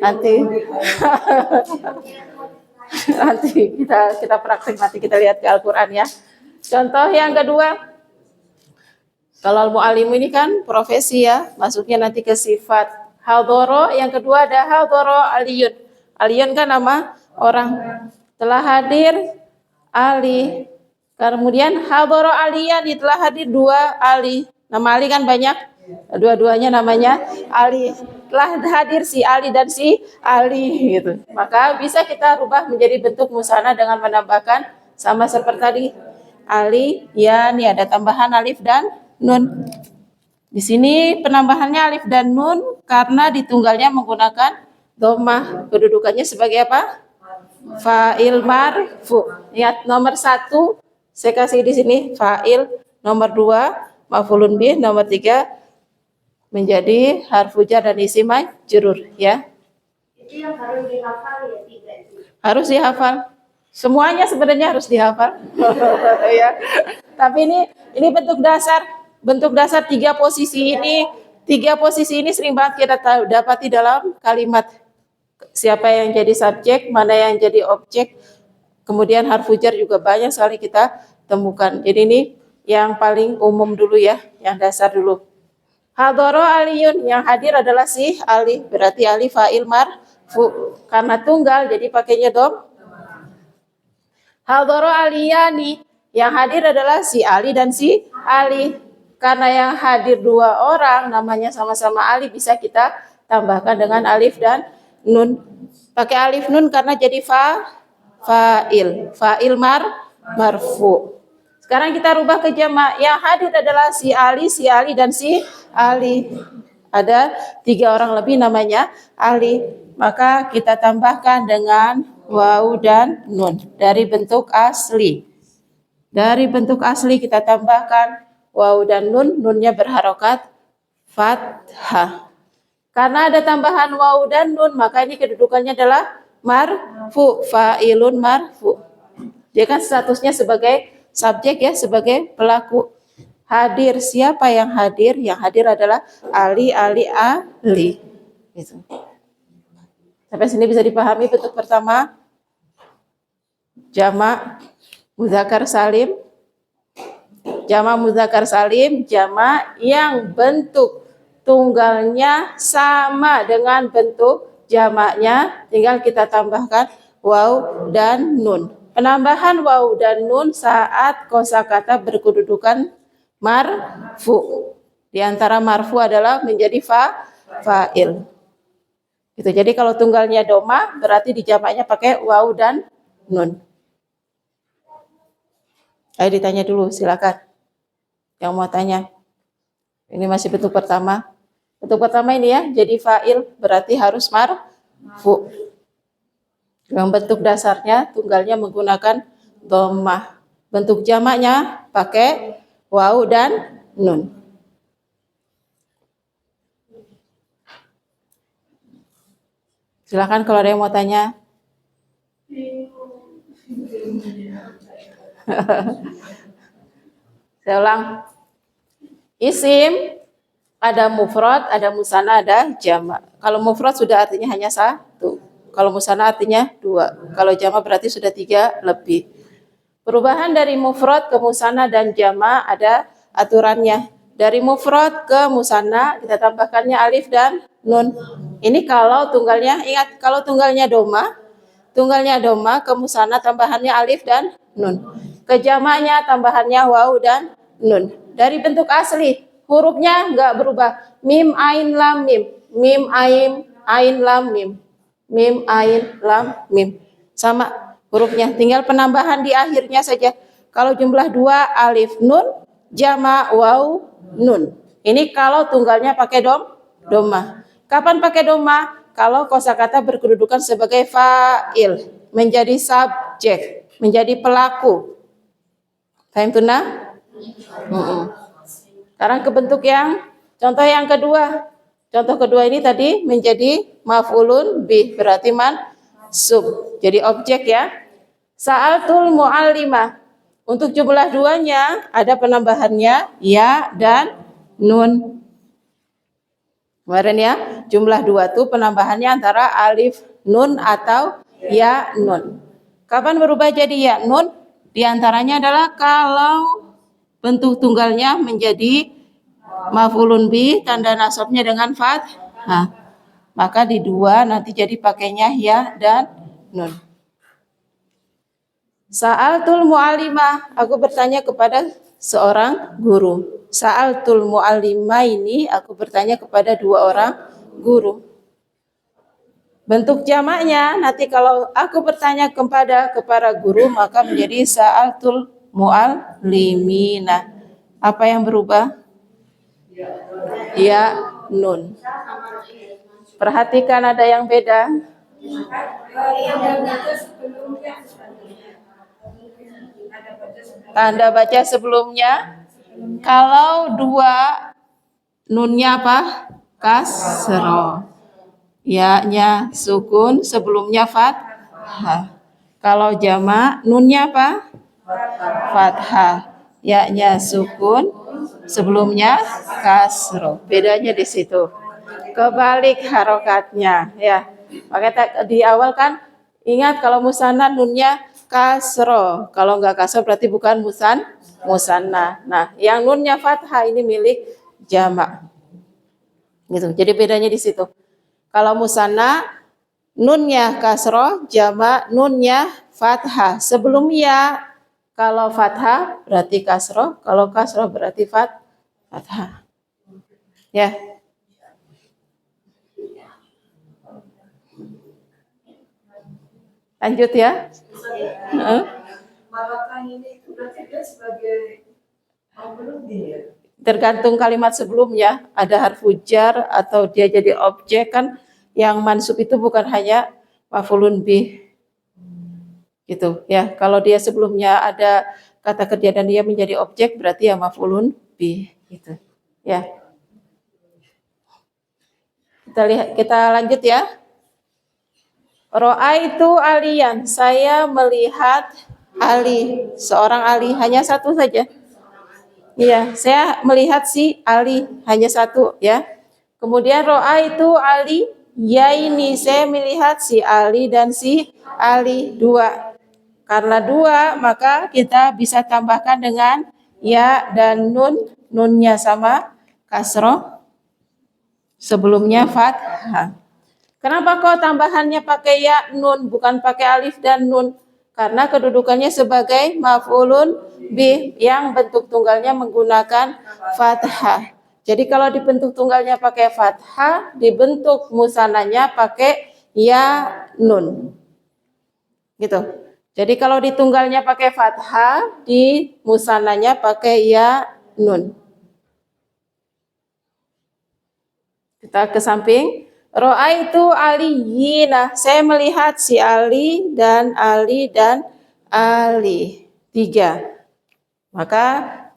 S1: nanti kita praktik, nanti kita lihat ke Al-Quran ya. Contoh yang kedua, kalau mu'allim ini kan profesi ya, masuknya nanti ke sifat. Hadoro, yang kedua ada hadoro aliyun. Aliyun kan nama orang. Telah hadir Ali. Kemudian hadoro aliyan, telah hadir dua Ali. Nama Ali kan banyak, dua-duanya namanya Ali. Telah hadir si Ali dan si Ali gitu. Maka bisa kita rubah menjadi bentuk musanna dengan menambahkan sama seperti tadi. Ali, ya, nih ada tambahan alif dan nun. Di sini penambahannya alif dan nun karena di tunggalnya menggunakan dhammah. Kedudukannya sebagai apa? Fa'il marfu. Lihat nomor 1 saya kasih di sini fa'il, nomor 2 maf'ulun bih, nomor 3 menjadi harfu jar dan isim majrur ya.
S2: Itu yang harus dihafal ya, 3 itu.
S1: Harus dihafal. Semuanya sebenarnya harus dihafal. Ya. Tapi ini bentuk dasar. Bentuk dasar 3 posisi ini. 3 posisi ini sering banget kita dapati dalam kalimat. Siapa yang jadi subjek, mana yang jadi objek. Kemudian harfu jar juga banyak sekali kita temukan. Jadi ini yang paling umum dulu ya, yang dasar dulu. Hadoro aliyun, yang hadir adalah si Ali. Berarti Ali fa'il marfu. Karena tunggal jadi pakainya dom. Hadoro aliyani, yang hadir adalah si Ali dan si Ali. Karena yang hadir 2 orang namanya sama-sama Ali, bisa kita tambahkan dengan alif dan nun. Pakai alif nun karena jadi fa'il marfu. Sekarang kita rubah ke jamak. Yang hadir adalah si Ali dan si Ali. Ada 3 orang lebih namanya Ali. Maka kita tambahkan dengan waw dan nun dari bentuk asli. Dari bentuk asli kita tambahkan waw dan nun, nunnya berharokat fathah. Karena ada tambahan waw dan nun, maka ini kedudukannya adalah marfu, fa'ilun marfu. Dia kan statusnya sebagai subjek ya, sebagai pelaku. Hadir, siapa yang hadir? Yang hadir adalah Ali. Gitu. Sampai sini bisa dipahami bentuk pertama. Jamak muzakkar salim. Jamak muzakkar salim, jamak yang bentuk tunggalnya sama dengan bentuk jamaknya, tinggal kita tambahkan waw dan nun. Penambahan waw dan nun saat kosakata berkedudukan marfu. Di antara marfu adalah menjadi fa'il. Gitu. Jadi kalau tunggalnya doma berarti di jamaknya pakai waw dan nun. Ayo ditanya dulu, silakan. Yang mau tanya. Ini masih bentuk pertama. Bentuk pertama ini ya, jadi fa'il berarti harus marfu. Yang bentuk dasarnya tunggalnya menggunakan dhammah. Bentuk jamaknya pakai waw dan nun. Silakan kalau ada yang mau tanya. Saya ulang. Isim ada mufrad, ada musanna, ada jamak. Kalau mufrad sudah artinya hanya 1. Kalau musanna artinya 2. Kalau jamak berarti sudah 3 lebih. Perubahan dari mufrad ke musanna dan jamak ada aturannya. Dari mufrad ke musanna kita tambahkannya alif dan nun. Ini kalau tunggalnya, ingat kalau tunggalnya doma ke musanna tambahannya alif dan nun. Ke jamaknya tambahannya waw dan nun. Dari bentuk asli hurufnya enggak berubah. Mim ain lam mim. Mim ain lam mim. Mim ain lam mim. Sama hurufnya, tinggal penambahan di akhirnya saja. Kalau jumlah 2 alif nun, jamak waw nun. Ini kalau tunggalnya pakai doma. Kapan pakai doma? Kalau kosakata berkedudukan sebagai fa'il, menjadi subjek, menjadi pelaku. Paham tuna? Sekarang ke bentuk contoh yang kedua. Contoh kedua ini tadi menjadi maf'ulun bih, berarti mansub. Jadi objek ya. Sa'altul mu'allimah. Untuk jumlah 2-nya ada penambahannya ya dan nun. Kemarin ya, jumlah 2 tuh penambahannya antara alif nun atau ya nun. Kapan berubah jadi ya nun? Di antaranya adalah kalau bentuk tunggalnya menjadi maf'ulun bih, tanda nasabnya dengan fathah. Maka di 2 nanti jadi pakainya ya dan nun. Sa'altul mu'allimah, aku bertanya kepada seorang guru. Sa'altul mu'allimah ini aku bertanya kepada dua orang guru. Bentuk jamaknya nanti kalau aku bertanya kepada guru maka menjadi sa'altul mu'allimina. Apa yang berubah? Ya, nun. Perhatikan ada yang beda. Tanda baca sebelumnya. Kalau dua nunnya apa? Kasroh. Ya-nya sukun, sebelumnya fathah. Kalau jamak nunnya apa? Fathah. Ya-nya sukun, sebelumnya kasroh. Bedanya di situ. Kebalik harokatnya ya. Makanya di awal kan ingat kalau musanna nunnya kasroh. Kalau enggak kasroh berarti bukan musanna. Nah, yang nunnya fathah ini milik jamak. Gitu. Jadi bedanya di situ. Kalau musanna nunnya kasroh, jamak nunnya fathah. Sebelum ya, kalau fathah berarti kasroh, kalau kasroh berarti fathah. Ya. Lanjut ya.
S3: Malakah ini berarti dia sebagai
S1: Tergantung kalimat sebelumnya, ada harfu jar atau dia jadi objek kan. Yang mansub itu bukan hanya maf'ulun bih. Gitu ya. Kalau dia sebelumnya ada kata kerja dan dia menjadi objek berarti ya maf'ulun bih gitu. Ya. Kita lanjut ya. Ra'aitu aliyan, saya melihat Ali, seorang Ali, hanya satu saja. Iya, saya melihat si Ali, hanya satu ya. Kemudian ra'aitu Ali, ya ini saya melihat si Ali dan si Ali, dua. Karena dua, maka kita bisa tambahkan dengan ya dan nun, nunnya sama kasroh, sebelumnya fathah. Kenapa kok tambahannya pakai ya nun bukan pakai alif dan nun? Karena kedudukannya sebagai maf'ulun bih yang bentuk tunggalnya menggunakan fathah. Jadi kalau di bentuk tunggalnya pakai fathah, di bentuk musananya pakai ya nun. Gitu. Jadi kalau di tunggalnya pakai fathah, di musananya pakai ya nun. Kita ke samping. Ra'aitu aliyina, saya melihat si Ali dan Ali dan Ali. 3. Maka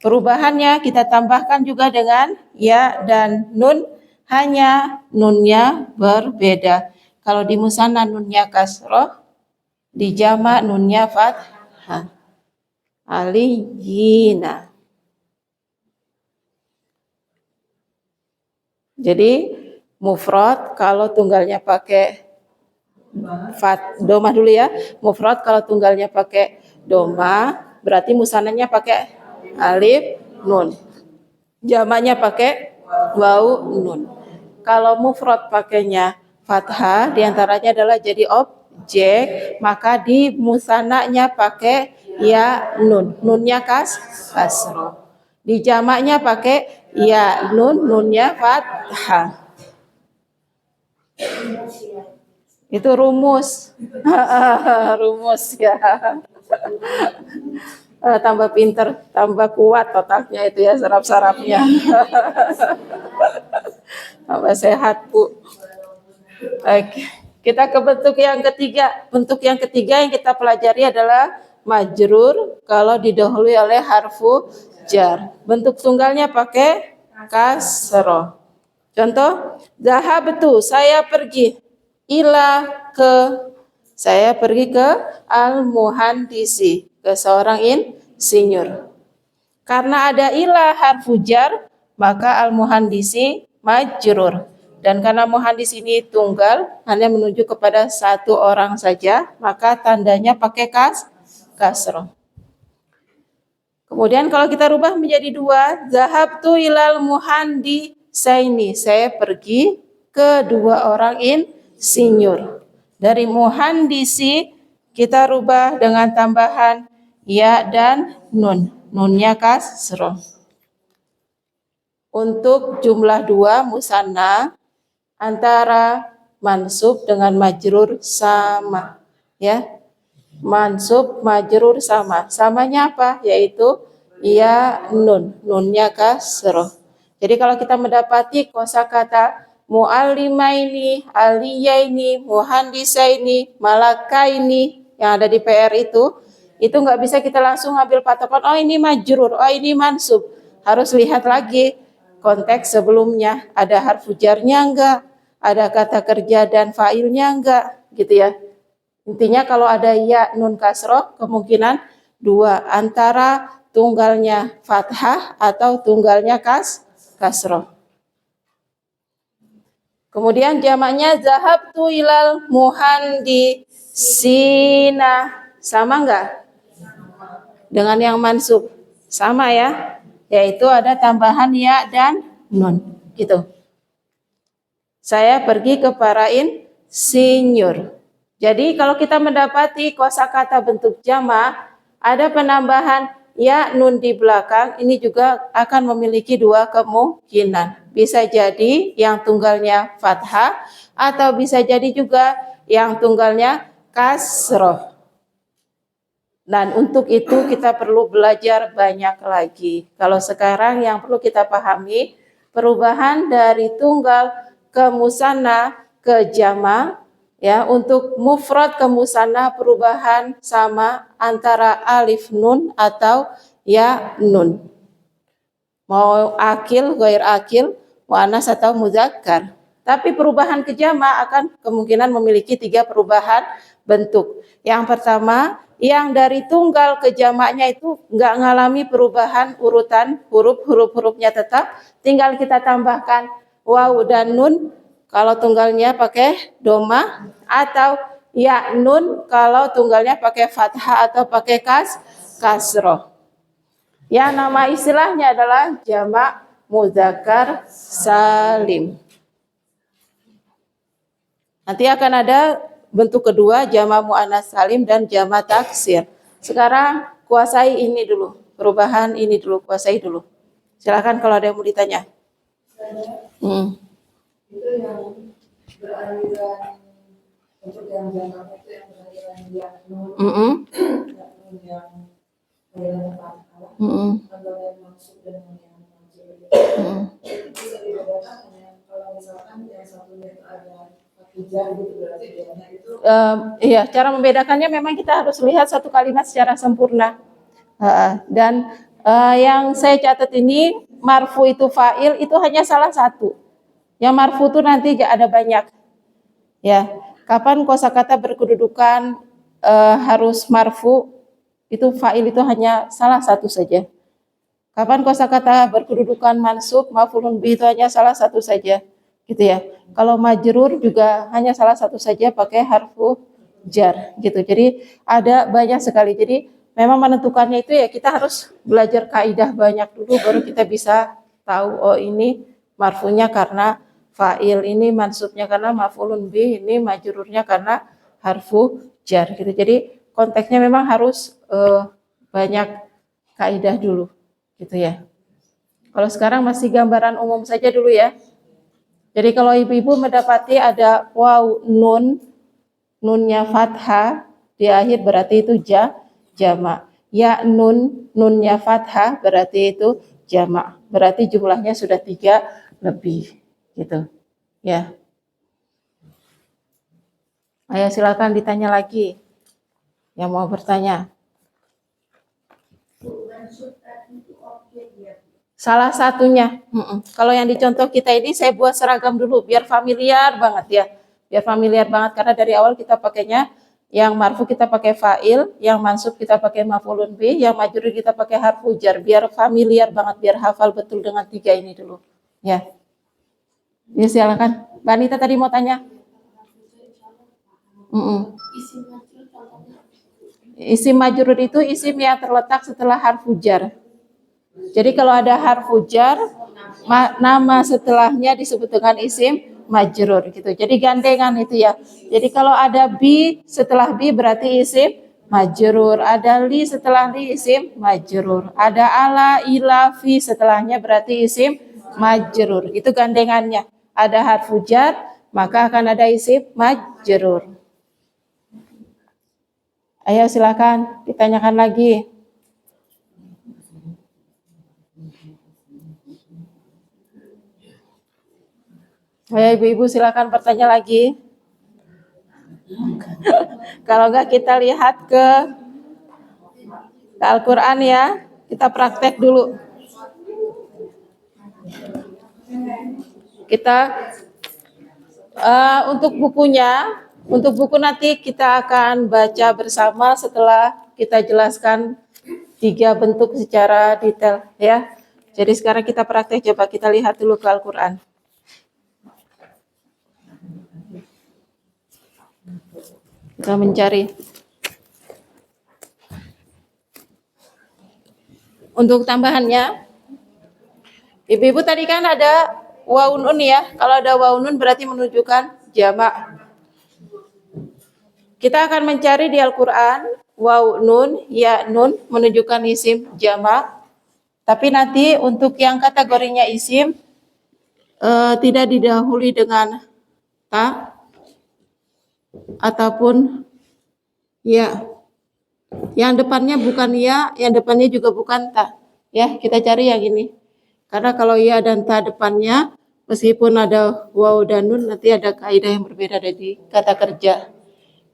S1: perubahannya kita tambahkan juga dengan ya dan nun, hanya nunnya berbeda. Kalau di musanna nunnya kasroh, di jamak nunnya fathah. Aliyina. Jadi mufrad kalau tunggalnya pakai domah dulu ya. Mufrad kalau tunggalnya pakai domah berarti musananya pakai alif nun. Jamaknya pakai waw nun. Kalau mufrad pakainya fathah diantaranya adalah jadi objek, maka di musananya pakai ya nun. Nunnya kasroh. Di jamaknya pakai ya nun, nunnya fathah. Itu rumus. Rumus ya. Tambah pinter, tambah kuat otaknya itu ya, saraf-sarafnya. Tambah sehat, Bu. Oke. Kita ke bentuk yang ketiga. Bentuk yang ketiga yang kita pelajari adalah majrur kalau didahului oleh harfu jar. Bentuk tunggalnya pakai kasroh. Contoh, zahabtu, saya pergi. Saya pergi ke al-muhandisi, ke seorang insinyur. Karena ada ila harfu jar, maka al-muhandisi majrur. Dan karena muhandis ini tunggal, hanya menuju kepada satu orang saja, maka tandanya pakai kasroh. Kemudian kalau kita rubah menjadi 2, zahabtu ilal muhandisaini, saya pergi ke dua orang insinyur. Dari muhandisi kita rubah dengan tambahan ya dan nun. Nunnya kasroh. Untuk jumlah 2 musanna antara mansub dengan majrur sama, ya. Mansub majrur sama. Samanya apa? Yaitu ya nun. Nunnya kasroh. Jadi kalau kita mendapati kosakata muallimaini, aliyaini, muhandisaini, malakaini yang ada di PR itu nggak bisa kita langsung ambil patokan, oh ini majrur, oh ini mansub. Harus lihat lagi konteks sebelumnya, ada harfu jarnya enggak, ada kata kerja dan fa'ilnya enggak, gitu ya. Intinya kalau ada ya nun kasroh, kemungkinan 2, antara tunggalnya fathah atau tunggalnya kasroh. Kemudian jamaknya zahabtu ilal muhandisina. Sama enggak? Dengan yang mansub. Sama ya. Yaitu ada tambahan ya dan nun. Gitu. Saya pergi ke para insinyur. Jadi kalau kita mendapati kosakata bentuk jamak, ada penambahan ya nun di belakang, ini juga akan memiliki 2 kemungkinan. Bisa jadi yang tunggalnya fathah atau bisa jadi juga yang tunggalnya kasroh. Dan untuk itu kita perlu belajar banyak lagi. Kalau sekarang yang perlu kita pahami, perubahan dari tunggal ke musanna ke jamak, ya, untuk mufrad ke musanna perubahan sama antara alif nun atau ya nun. Mau akil, ghair akil, muannas atau muzakkar. Tapi perubahan ke jamak akan kemungkinan memiliki 3 perubahan bentuk. Yang pertama, yang dari tunggal ke jamaknya itu nggak ngalami perubahan urutan hurufnya tetap, tinggal kita tambahkan waw dan nun kalau tunggalnya pakai doma, atau ya nun kalau tunggalnya pakai fathah atau pakai kasroh. Ya, nama istilahnya adalah jamak mudzakkar salim. Nanti akan ada bentuk kedua, jamak muannas salim dan jamak taksir. Sekarang kuasai ini dulu, perubahan ini dulu, kuasai dulu. Silakan kalau ada yang mau ditanya.
S3: Itu yang beraliran untuk yang jamak itu yang beraliran yang nun yang aliran fathah, antara yang maksud dengan yang majrur. Itu bisa dibedakan dengan kalau misalkan yang satunya itu ada hujan gitu, berarti dianya itu
S1: Iya, cara membedakannya memang kita harus lihat satu kalimat secara sempurna. Dan yang saya catat ini marfu itu fa'il itu hanya salah satu. Yang marfu itu nanti ada banyak. Ya, kapan kosakata berkedudukan harus marfu, itu fa'il itu hanya salah satu saja. Kapan kosakata berkedudukan mansub, maf'ulun bih itu hanya salah satu saja, gitu ya. Kalau majrur juga hanya salah satu saja pakai harfu jar, gitu. Jadi ada banyak sekali. Jadi memang menentukannya itu ya kita harus belajar kaidah banyak dulu baru kita bisa tahu, oh ini marfunya karena fa'il, ini mansubnya karena maf'ulun bih, ini majrurnya karena harfu jar, gitu. Jadi konteksnya memang harus banyak kaidah dulu, gitu ya. Kalau sekarang masih gambaran umum saja dulu ya. Jadi kalau ibu-ibu mendapati ada waw nun, nunnya fathah di akhir berarti itu jamak. Ya nun, nunnya fathah berarti itu jamak. Berarti jumlahnya sudah 3 lebih, gitu. Ya. Ayo silakan ditanya lagi. Yang mau bertanya. Salah satunya. Kalau yang dicontoh kita ini saya buat seragam dulu biar familiar banget ya. Biar familiar banget karena dari awal kita pakainya yang marfu kita pakai fa'il, yang mansub kita pakai maf'ulun bih, yang majrur kita pakai harfu jar, biar familiar banget, biar hafal betul dengan 3 ini dulu. Ya. Ya silakan. Mbak Anita tadi mau tanya. Isim majrur itu isim yang terletak setelah harfu jar. Jadi kalau ada harfu jar, nama setelahnya disebut dengan isim majrur gitu. Jadi gandengan itu ya. Jadi kalau ada bi setelah bi berarti isim majrur, ada li setelah li isim majrur, ada ala ila fi setelahnya berarti isim majrur. Itu gandengannya. Ada harfu jar, maka akan ada isim majrur. Ayo silakan ditanyakan lagi. Ayo ibu-ibu silakan bertanya lagi. Kalau enggak kita lihat ke Al-Quran ya. Kita praktek dulu. Kita untuk bukunya, untuk buku nanti kita akan baca bersama setelah kita jelaskan 3 bentuk secara detail ya. Jadi sekarang kita praktek, coba kita lihat dulu ke Al-Quran. Kita mencari. Untuk tambahannya, ibu-ibu tadi kan ada waun nun ya. Kalau ada waun nun berarti menunjukkan jamak. Kita akan mencari di Al-Quran waun nun, ya nun menunjukkan isim jamak. Tapi nanti untuk yang kategorinya isim tidak didahului dengan ta ataupun ya. Yang depannya bukan ya, yang depannya juga bukan ta. Ya, kita cari yang ini. Karena kalau ya dan ta depannya, meskipun ada waw dan nun, nanti ada kaidah yang berbeda dari kata kerja.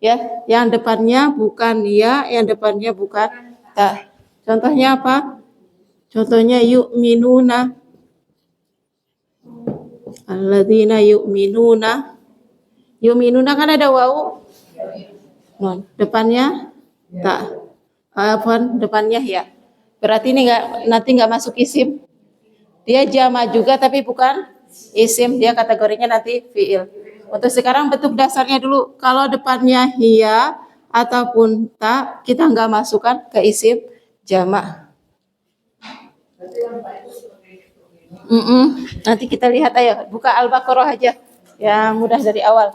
S1: Ya, yang depannya bukan ya, yang depannya bukan ta. Contohnya apa? Contohnya yu'minuna. Alladzina yu'minuna. Yu'minuna kan ada waw. Nun, depannya ta. Depannya ya. Berarti ini nanti nggak masuk isim. Dia jamak juga tapi bukan isim, dia kategorinya nanti fiil. Untuk sekarang bentuk dasarnya dulu. Kalau depannya hiya ataupun ta, kita nggak masukkan ke isim jamak. Nanti kita lihat ayo, buka Al-Baqarah aja. Yang mudah dari awal.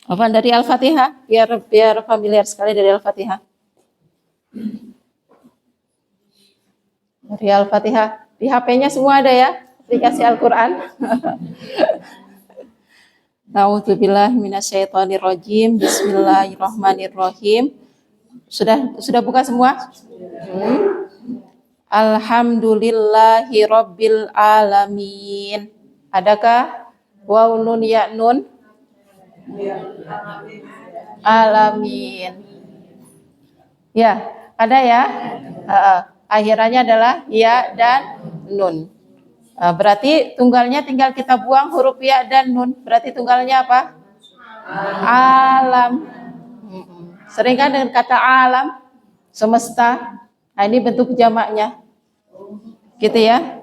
S1: Apa dari Al-Fatihah? Biar familiar sekali dari Al-Fatihah. Dari Al-Fatihah. Di HP-nya semua ada ya, aplikasi Al-Qur'an. A'udzubillahi minasyaitonirrajim. Bismillahirrahmanirrahim. Sudah buka semua? Alhamdulillahi rabbil alamin. Adakah waw nun ya nun? Alamin. Ya, ada ya. Akhirannya adalah ya dan nun. Berarti tunggalnya tinggal kita buang huruf ya dan nun. Berarti tunggalnya apa? Alam. Sering kan dengan kata alam, semesta. Nah, ini bentuk jamaknya. Gitu ya.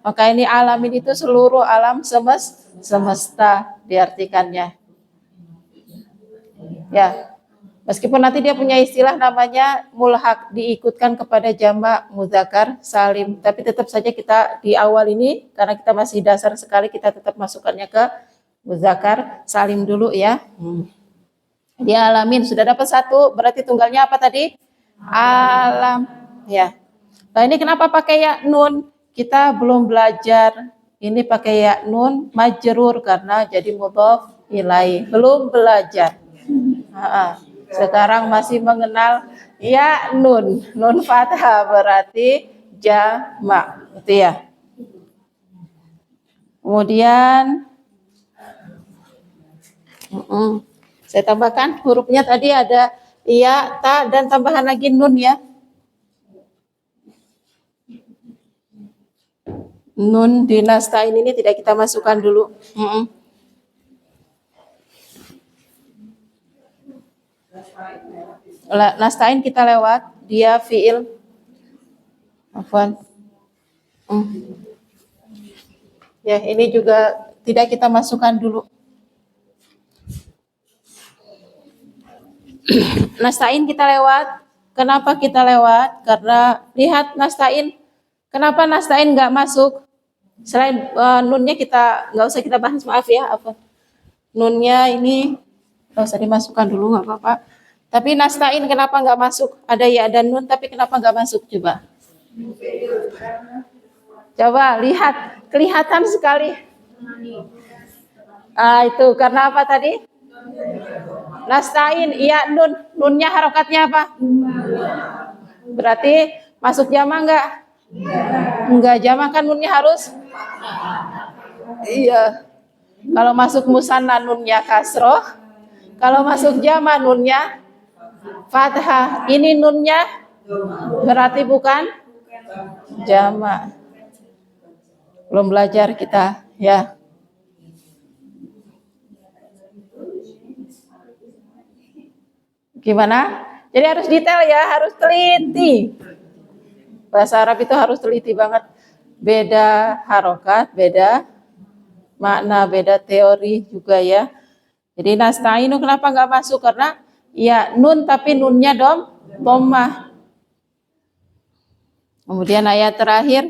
S1: Maka ini alamin itu seluruh alam semesta diartikannya. Ya. Meskipun nanti dia punya istilah namanya mulhaq, diikutkan kepada jamak mudzakkar salim, tapi tetap saja kita di awal ini karena kita masih dasar sekali, kita tetap masukkannya ke mudzakkar salim dulu ya. Dia alamin sudah dapat satu, berarti tunggalnya apa tadi? Alam ya. Nah, ini kenapa pakai ya nun? Kita belum belajar ini pakai ya nun majrur karena jadi mudhaf ilaih. Belum belajar. Sekarang masih mengenal ya nun fathah berarti jamak, gitu ya. Kemudian saya tambahkan hurufnya tadi ada ya, ta dan tambahan lagi nun ya. Nun di nasta'in ini tidak kita masukkan dulu. Nasta'in kita lewat, dia fiil. Afwan. Ya, ini juga tidak kita masukkan dulu. Nasta'in kita lewat. Kenapa kita lewat? Karena lihat nasta'in. Kenapa nasta'in nggak masuk? Selain nunnya kita nggak usah kita bahas, maaf ya. Apa? Nunnya ini nggak usah dimasukkan dulu, nggak apa-apa. Tapi nasta'in kenapa nggak masuk? Ada ya dan nun, tapi kenapa nggak masuk? Coba lihat, kelihatan sekali. Itu karena apa tadi? Nasta'in, iya nunnya harokatnya apa? Berarti masuk jama enggak? Enggak, jama kan nunnya harus? Iya. Kalau masuk musanna nunnya kasroh, kalau masuk jama nunnya fathah. Ini nunnya berarti bukan jama. Belum belajar kita, ya. Gimana? Jadi harus detail ya, harus teliti. Bahasa Arab itu harus teliti banget. Beda harokat, beda makna, beda teori juga ya. Jadi nasta'inu kenapa nggak masuk? Karena ya nun tapi nunnya dhammah. Kemudian ayat terakhir.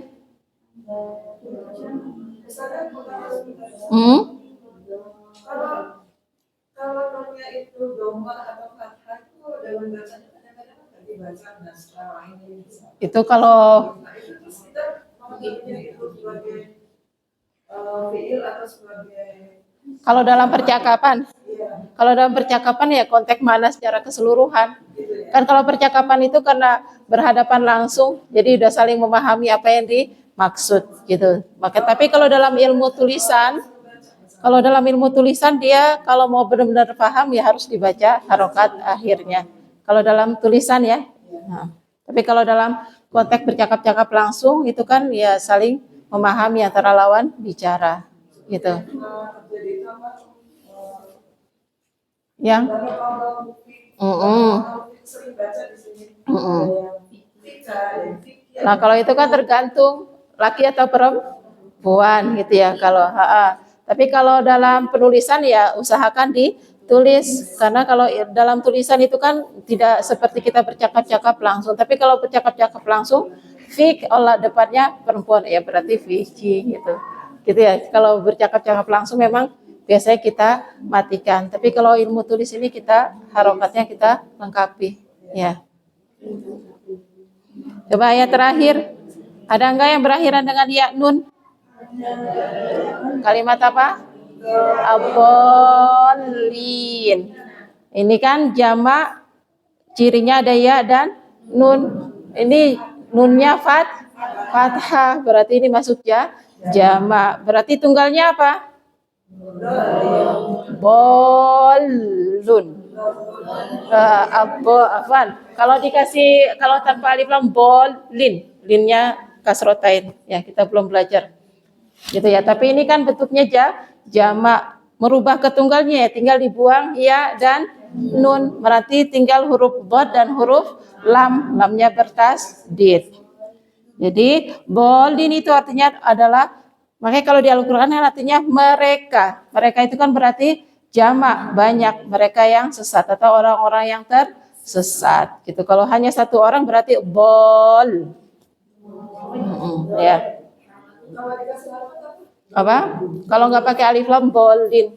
S3: Kalau nunnya itu dhammah atau fathah itu dalam bacaan kadang-kadang nggak dibaca nasta'in.
S1: Itu kalau
S3: Itu terus kita menganggapnya itu sebagai fiil atau sebagai
S1: dalam percakapan. Kalau dalam percakapan ya konteks mana secara keseluruhan. Kan kalau percakapan itu karena berhadapan langsung, jadi udah saling memahami apa yang dimaksud gitu. Tapi kalau dalam ilmu tulisan, dia kalau mau benar-benar paham ya harus dibaca harokat akhirnya. Kalau dalam tulisan ya. Nah, tapi kalau dalam konteks bercakap-cakap langsung itu kan ya saling memahami antara lawan bicara gitu. Yang Nah, kalau itu kan tergantung laki atau perempuan gitu ya kalau tapi kalau dalam penulisan ya usahakan ditulis karena kalau dalam tulisan itu kan tidak seperti kita bercakap-cakap langsung, tapi kalau bercakap-cakap langsung fik olah depannya perempuan ya berarti fiki gitu ya. Kalau bercakap-cakap langsung memang biasanya kita matikan, tapi kalau ilmu tulis ini kita harokatnya kita lengkapi ya. Coba ayat terakhir, ada enggak yang berakhiran dengan ya nun? Kalimat apa? Abolin. Ini kan jamak, cirinya ada ya dan nun. Ini nunnya fathah, berarti ini masuk ya jamak. Berarti tunggalnya apa? Bolun. Kalau tanpa alif lam bolin, linnya kasrotain ya, kita belum belajar gitu ya. Tapi ini kan bentuknya jamak, merubah ke tunggalnya ya tinggal dibuang ya dan nun, berarti tinggal huruf bod dan huruf lamnya bertasdid. Jadi bolin itu artinya adalah, makanya kalau di Al-Quran artinya mereka itu kan berarti jamak, banyak mereka yang sesat atau orang-orang yang tersesat gitu. Kalau hanya satu orang berarti bol. Ya. Apa? Kalau nggak pakai alif lam bolin.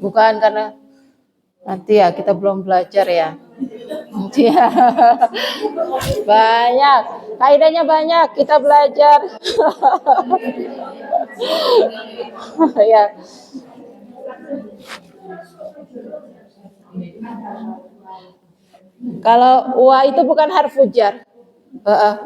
S1: Bukan, karena nanti ya kita belum belajar ya. Ya. Banyak, kaidahnya banyak, kita belajar. Ya. Kalau wa itu bukan harfu jar.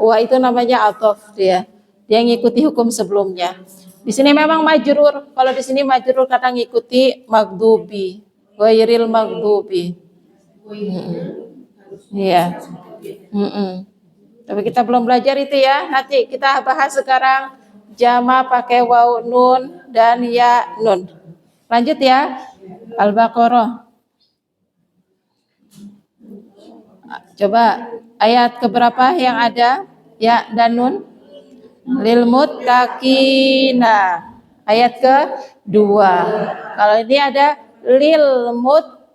S1: Wa itu namanya atof dia. Dia ngikuti hukum sebelumnya. Di sini memang majrur. Kalau di sini majrur kadang ngikuti magdubi, ghairil magdubi. Iya. Tapi kita belum belajar itu ya. Nanti kita bahas sekarang jama pakai waw nun dan ya nun. Lanjut ya. Al-Baqarah. Coba ayat keberapa yang ada ya dan nun? Lil muttaqina. Ayat ke-2. Kalau ini ada lil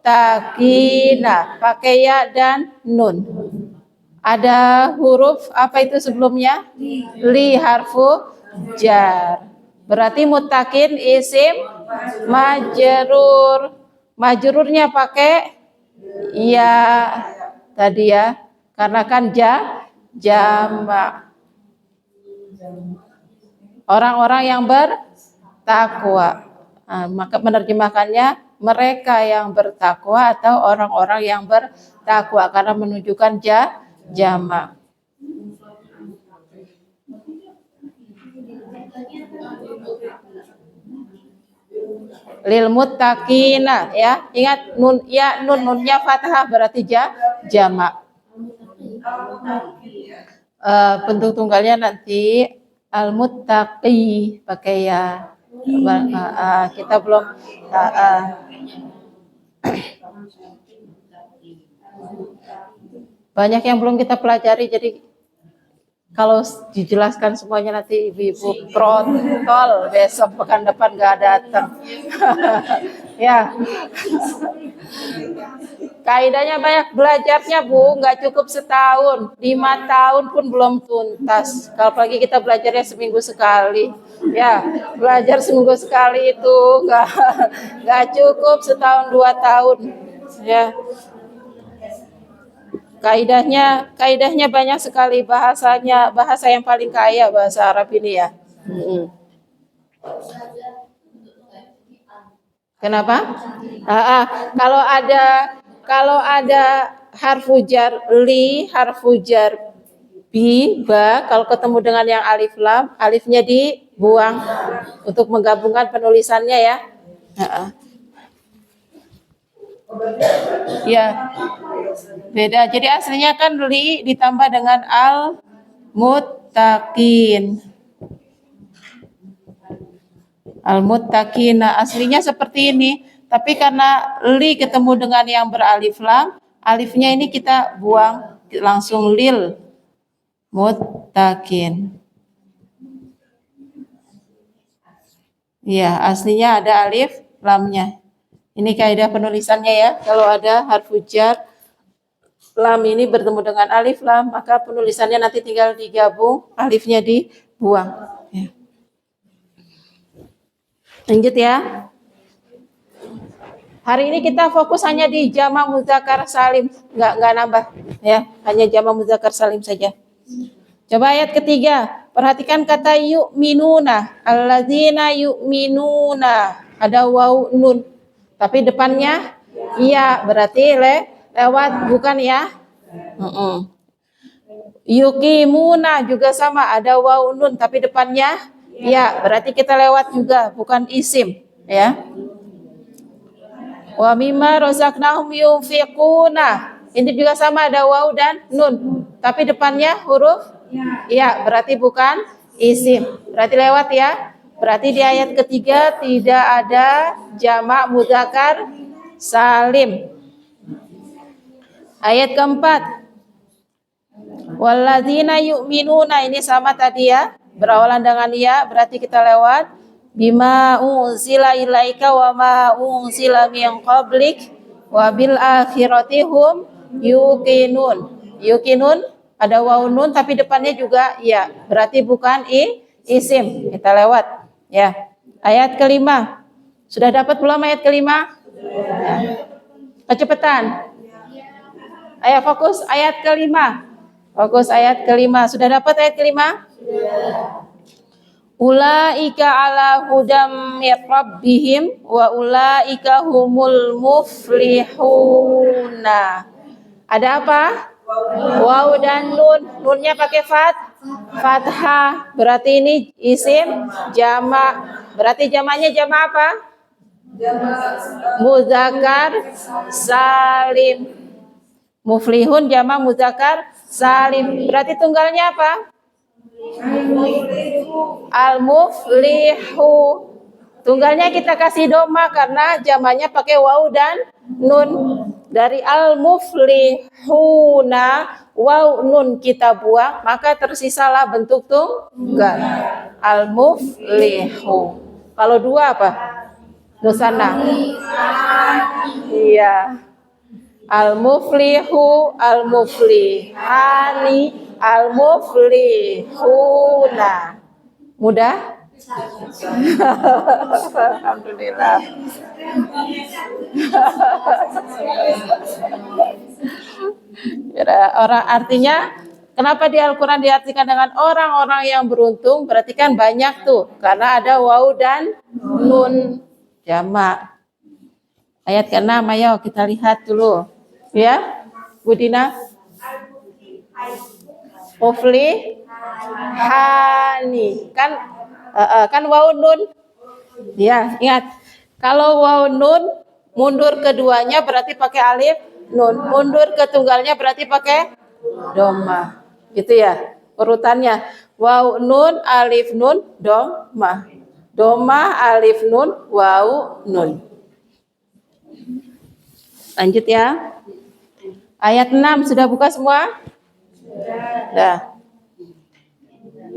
S1: muttaqina, pakai ya dan nun. Ada huruf apa itu sebelumnya? Li harfu jar. Berarti muttaqin isim majrur. Majrurnya pakai ya tadi ya. Karena kan jamak. Orang-orang yang bertakwa. Nah, maka menerjemahkannya mereka yang bertakwa atau orang-orang yang bertakwa karena menunjukkan jamak. Lil muttaqina ya. Ingat nun ya nunnya fathah berarti jamak. Bentuk tunggalnya nanti al muttaqi pakai ya. Kita belum banyak yang belum kita pelajari, jadi kalau dijelaskan semuanya nanti ibu-ibu protol besok pekan depan nggak datang. Ya, kaidahnya banyak, belajarnya Bu, nggak cukup setahun, 5 tahun pun belum tuntas. Kalau pagi kita belajarnya seminggu sekali, ya belajar seminggu sekali itu nggak cukup setahun 2 tahun, ya. Kaidahnya banyak sekali, bahasa yang paling kaya bahasa Arab ini ya. Kenapa? Kalau ada harfu jar li, harfu jar bi, ba, kalau ketemu dengan yang alif lam, alifnya dibuang untuk menggabungkan penulisannya ya. Ya, beda. Jadi aslinya kan li ditambah dengan al muttaqin. Al muttaqina aslinya seperti ini, tapi karena li ketemu dengan yang beralif lam, alifnya ini kita buang langsung lil muttaqin. Ya, aslinya ada alif lamnya. Ini kaidah penulisannya ya. Kalau ada harfu jar lam ini bertemu dengan alif lam, maka penulisannya nanti tinggal digabung, alifnya dibuang. Ya. Lanjut ya. Hari ini kita fokus hanya di jamak muzakkar salim, nggak nambah ya, hanya jamak muzakkar salim saja. Coba ayat ketiga, perhatikan kata yu'minuna, alladzina yu'minuna, ada waw nun. Tapi depannya iya, berarti lewat bukan ya. Yuqimuna juga sama, ada waw nun tapi depannya iya, berarti kita lewat juga, bukan isim ya. Wa mimma razaqnahum yunfiquna, ini juga sama, ada waw dan nun tapi depannya huruf iya, berarti bukan isim, berarti lewat ya. Berarti di ayat ketiga tidak ada jamak mudzakkar salim. Ayat keempat, walladzina yu'minuna, ini sama tadi ya, berawalan dengan ya, berarti kita lewat. Bima unzila ilaika wa ma unzila min qablik wa bil akhirati hum yuqinun. Yuqinun ada waw nun tapi depannya juga ya, berarti bukan isim, kita lewat. Ya, ayat kelima. Sudah dapat belum ayat kelima? Ya. Kecepatan. Ayo fokus ayat kelima. Fokus ayat kelima. Sudah dapat ayat kelima? Ulaika ala hudam mir rabbihim wa ulaika humul muflihuna. Ada apa? Waw dan nun. Nunnya pakai fathah, berarti ini isim jamak. Berarti jamaknya jamak apa? Muzakkar salim. Muflihun jamak muzakkar salim. Berarti tunggalnya apa? Al-muflihu. Tunggalnya kita kasih doma karena jamaknya pakai waw dan nun. Dari al-muflihuna, waw nun kita buang, maka tersisalah bentuk tunggal. Al-muflihu. Kalau dua apa? Musanna. Iya. Al-muflihu, al-muflihani, al-muflihuna. Mudah? Alhamdulillah. Orang artinya kenapa di Al-Quran diartikan dengan orang-orang yang beruntung? Berarti kan banyak tuh, karena ada waw dan nun jamak. Ayat ke-6, ayo kita lihat dulu. Ya, Bu Dina. Mufli hani kan waw nun. Ya, ingat. Kalau waw nun mundur keduanya berarti pakai alif nun. Mundur ke tunggalnya berarti pakai doma. Gitu ya. Urutannya waw nun alif nun doma. Doma alif nun waw nun. Lanjut ya. Ayat 6 sudah buka semua? Sudah.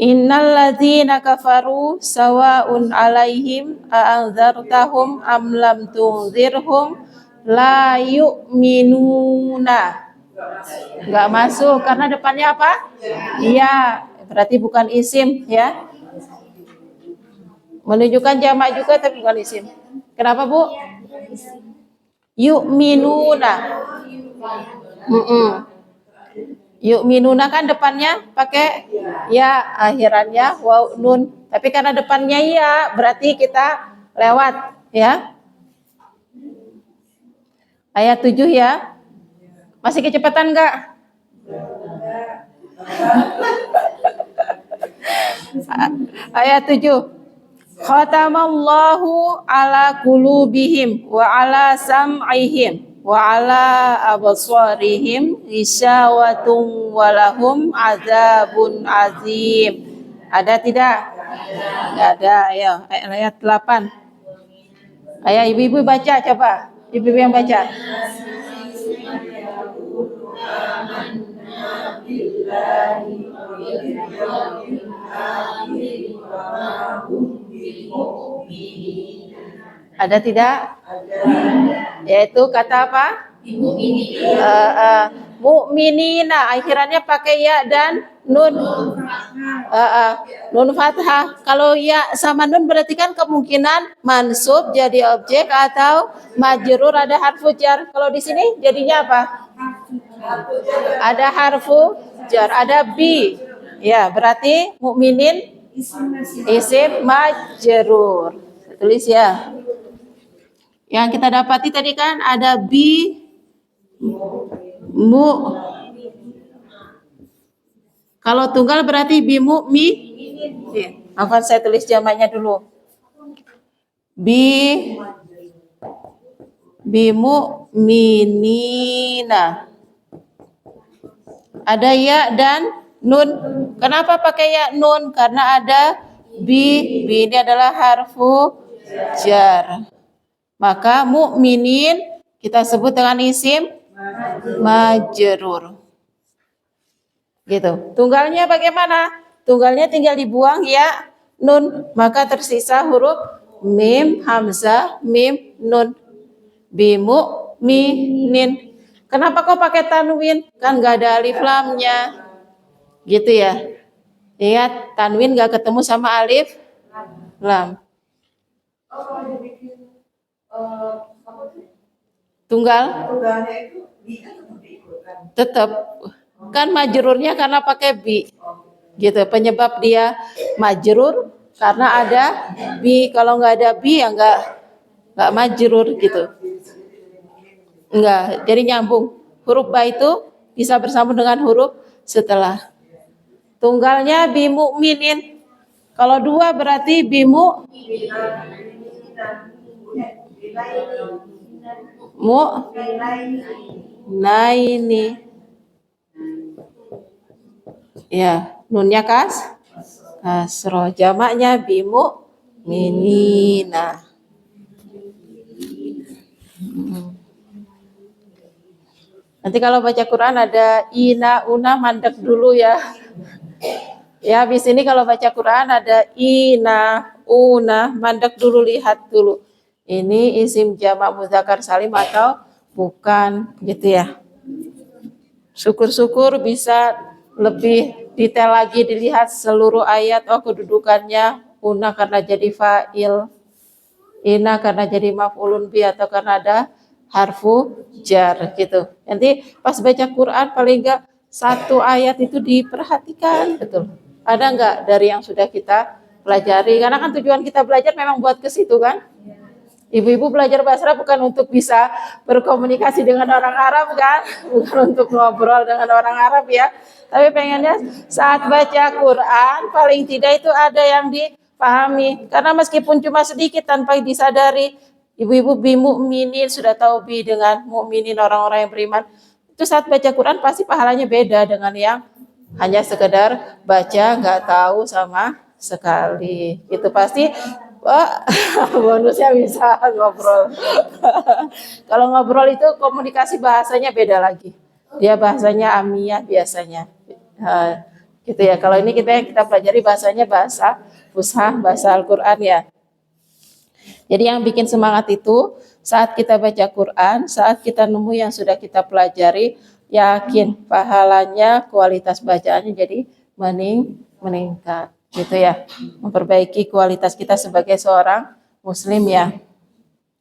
S1: Innal ladzina kafaru sawa'un 'alaihim a'anzartahum am lam tunzirhum la yu'minuna. Enggak masuk karena depannya apa? Iya, berarti bukan isim ya. Menunjukkan jamak juga tapi bukan isim. Kenapa, Bu? Yu'minuna. Yu'minuna kan depannya pakai ya, akhirannya waw nun. Tapi karena depannya ya, berarti kita lewat ya. Ayat 7 ya. Masih kecepatan enggak? Ayat 7. Khatamallahu ala qulubihim wa ala sam'ihim wa ala absarihim ghisyawatun wa lahum adzabun azim. Ada tidak? Tidak ada. Ayo, ayat 8. Ayo ibu-ibu baca coba. Ibu-ibu yang baca. Ada tidak? Yaitu kata apa? Mu'minina. Akhirannya pakai ya dan nun. Nun fathah. Kalau ya sama nun berarti kan kemungkinan mansub jadi objek atau majrur ada harfu jar. Kalau di sini jadinya apa? Ada harfu jar, ada bi. Ya, berarti mukminin isim majrur. Tulis ya. Yang kita dapati tadi kan ada bi mu. Kalau tunggal berarti bi mu'mi. Akan saya tulis jamaknya dulu. Bi mu'minina. Ada ya dan nun. Kenapa pakai ya nun? Karena ada bi. Bi ini adalah harfu jar. Maka mu'minin kita sebut dengan isim majrur. Gitu. Tunggalnya bagaimana? Tunggalnya tinggal dibuang ya nun. Maka tersisa huruf mim, hamzah, mim, nun. Bi mu'minin. Kenapa kok pakai tanwin? Kan nggak ada alif lamnya. Gitu ya. Lihat, tanwin nggak ketemu sama alif lam. Tunggal?
S3: Tunggalnya itu
S1: Tetap. Kan majrurnya karena pakai bi. Gitu. Penyebab dia majrur karena ada bi. Kalau nggak ada bi ya nggak majrur gitu. Enggak, jadi nyambung. Huruf ba itu bisa bersambung dengan huruf setelah. Tunggalnya bi mu'minin. Kalau dua berarti bi naini. Ya, nunnya kasroh. Jamaknya bi mu'minina. Nanti kalau baca Quran ada ina, una, mandek dulu ya. Ya, habis ini kalau baca Quran ada ina, una, mandek dulu, lihat dulu. Ini isim jamak muzakkar salim atau bukan, gitu ya. Syukur-syukur bisa lebih detail lagi dilihat seluruh ayat. Oh, kedudukannya una karena jadi fa'il, ina karena jadi maf'ulun bi atau karena ada harfu jar gitu. Nanti pas baca Quran paling enggak satu ayat itu diperhatikan betul. Ada enggak dari yang sudah kita pelajari? Karena kan tujuan kita belajar memang buat ke situ kan? Ibu-ibu belajar bahasa Arab bukan untuk bisa berkomunikasi dengan orang Arab kan? Bukan untuk ngobrol dengan orang Arab ya. Tapi pengennya saat baca Quran paling tidak itu ada yang dipahami. Karena meskipun cuma sedikit tanpa disadari, ibu-ibu bi mukminin sudah tahu bi dengan mukminin orang-orang yang beriman. Itu saat baca Quran pasti pahalanya beda dengan yang hanya sekedar baca nggak tahu sama sekali. Itu pasti bonusnya bisa ngobrol. Kalau ngobrol itu komunikasi bahasanya beda lagi. Dia bahasanya amiyah biasanya. Gitu ya. Kalau ini kita pelajari bahasanya bahasa fushah, bahasa Al-Qur'an ya. Jadi yang bikin semangat itu saat kita baca Quran, saat kita nemu yang sudah kita pelajari, yakin pahalanya, kualitas bacaannya jadi meningkat. Gitu ya, memperbaiki kualitas kita sebagai seorang muslim ya.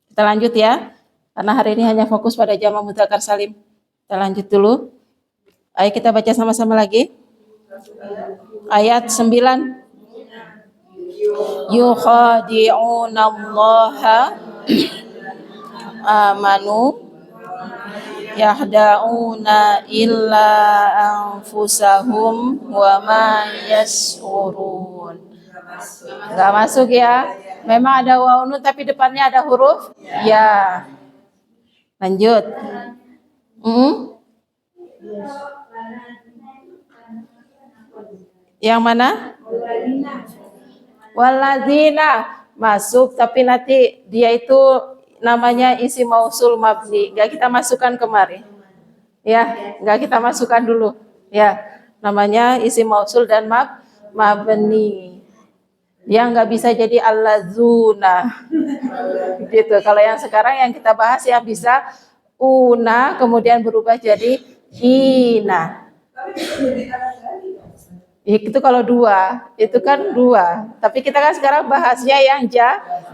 S1: Kita lanjut ya, karena hari ini hanya fokus pada jamak mudzakkar salim. Kita lanjut dulu. Ayo kita baca sama-sama lagi. Ayat 9. Yukhadi'unallaha amanu yahda'una illa anfusahum wa ma yas'urun. Enggak masuk ya. Memang ada waw nun tapi depannya ada huruf ya. Lanjut. Yang mana? Waladzina masuk tapi nanti dia itu namanya isim mausul mabni, enggak kita masukkan kemari. Ya, enggak kita masukkan dulu. Ya, namanya isim mausul dan mabni. Dia enggak bisa jadi allazuna. Gitu. Kalau yang sekarang yang kita bahas yang bisa una kemudian berubah jadi ina. Itu kalau dua, itu kan dua. Tapi kita kan sekarang bahasnya yang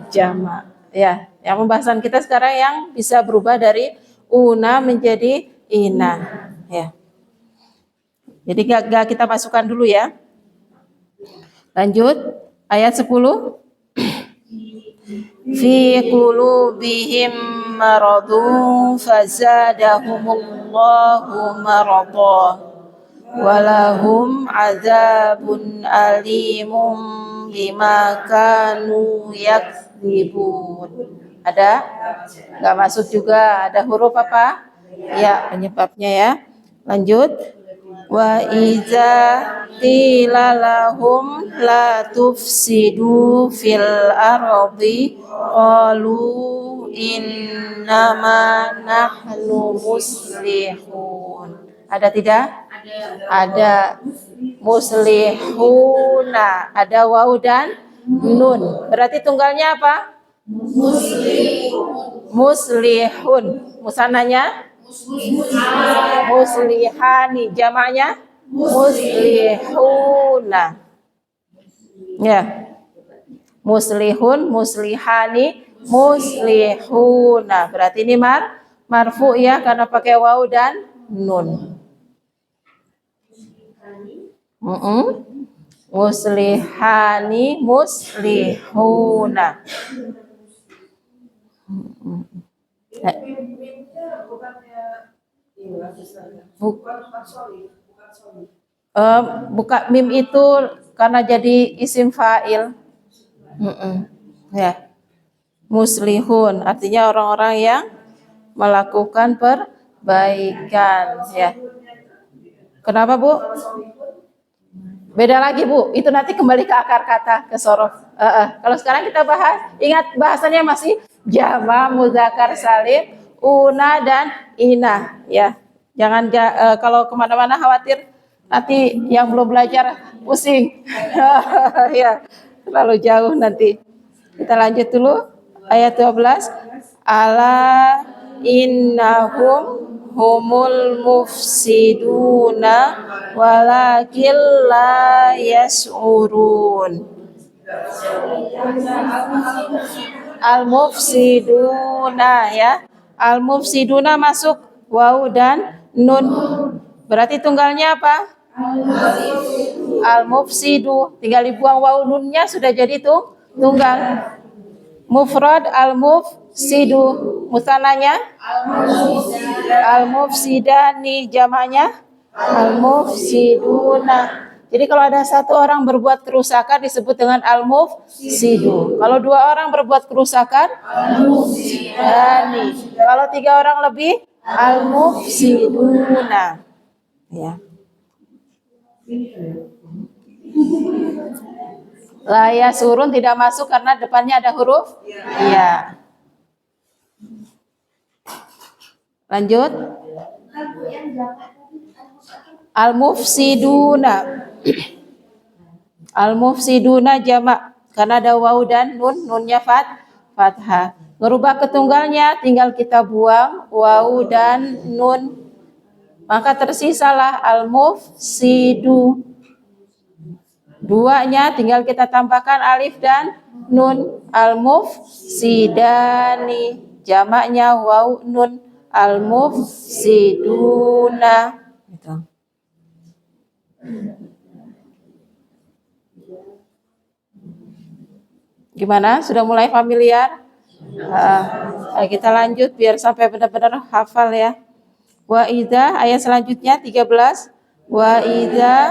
S1: jamak. Ya, yang pembahasan kita sekarang yang bisa berubah dari una menjadi ina. Ya. Jadi gak kita masukkan dulu ya. Lanjut ayat 10. Fi qulubihim maradun fazadahumullahu marada walahum azabun alimun bima kanu yakdzibun. Ada? Enggak masuk juga. Ada huruf apa? Ya, penyebabnya ya. Lanjut. Wa iza qila lahum la tufsidu fil ardi qalu innama nahnu muslihun. Ada tidak? Ada. Muslihuna. Ada waw dan nun. Berarti tunggalnya apa? Muslihun. Musananya? Muslihani. Jamaknya? Muslihuna. Ya. Muslihun, muslihani, muslihuna. Berarti ini marfu ya karena pakai waw dan nun. Muslihani, muslihuna. Buka mim itu karena jadi isim fa'il. Ya. Muslihun artinya orang-orang yang melakukan perbaikan ya. Kenapa, Bu? Beda lagi, Bu. Itu nanti kembali ke akar kata, ke sorof. Kalau sekarang kita bahas, ingat bahasannya masih jamak mudzakkar salim, una dan ina ya. Jangan kalau kemana-mana khawatir nanti yang belum belajar pusing. Ya, terlalu jauh nanti. Kita lanjut dulu ayat 12. Ala innahum humul mufsiduna walakin la yas'urun. Al-mufsiduna ya. Al-mufsiduna masuk waw dan nun. Berarti tunggalnya apa? Al-mufsidu. Tinggal dibuang waw nunnya sudah jadi tunggal. Mufrad al-mufsidu. Musananya al-mufsidani, jamaknya al-mufsiduna. Jadi kalau ada satu orang berbuat kerusakan disebut dengan al-mufsidu. Kalau dua orang berbuat kerusakan al-mufsidani. Kalau tiga orang lebih al-mufsiduna. Ya. La yasurun tidak masuk karena depannya ada huruf ya. Lanjut. Al-mufsiduna. Al-mufsiduna jamak karena ada waw dan nun, nunnya fathah. Merubah ke tunggalnya tinggal kita buang waw dan nun. Maka tersisalah al-mufsidu. Duanya tinggal kita tambahkan alif dan nun. Al-mufsidani, jamaknya waw nun. Al-mufsiduna. Gitu. Gimana? Sudah mulai familiar? Kita lanjut biar sampai benar-benar hafal ya. Wa idza, ayat selanjutnya 13. Wa idza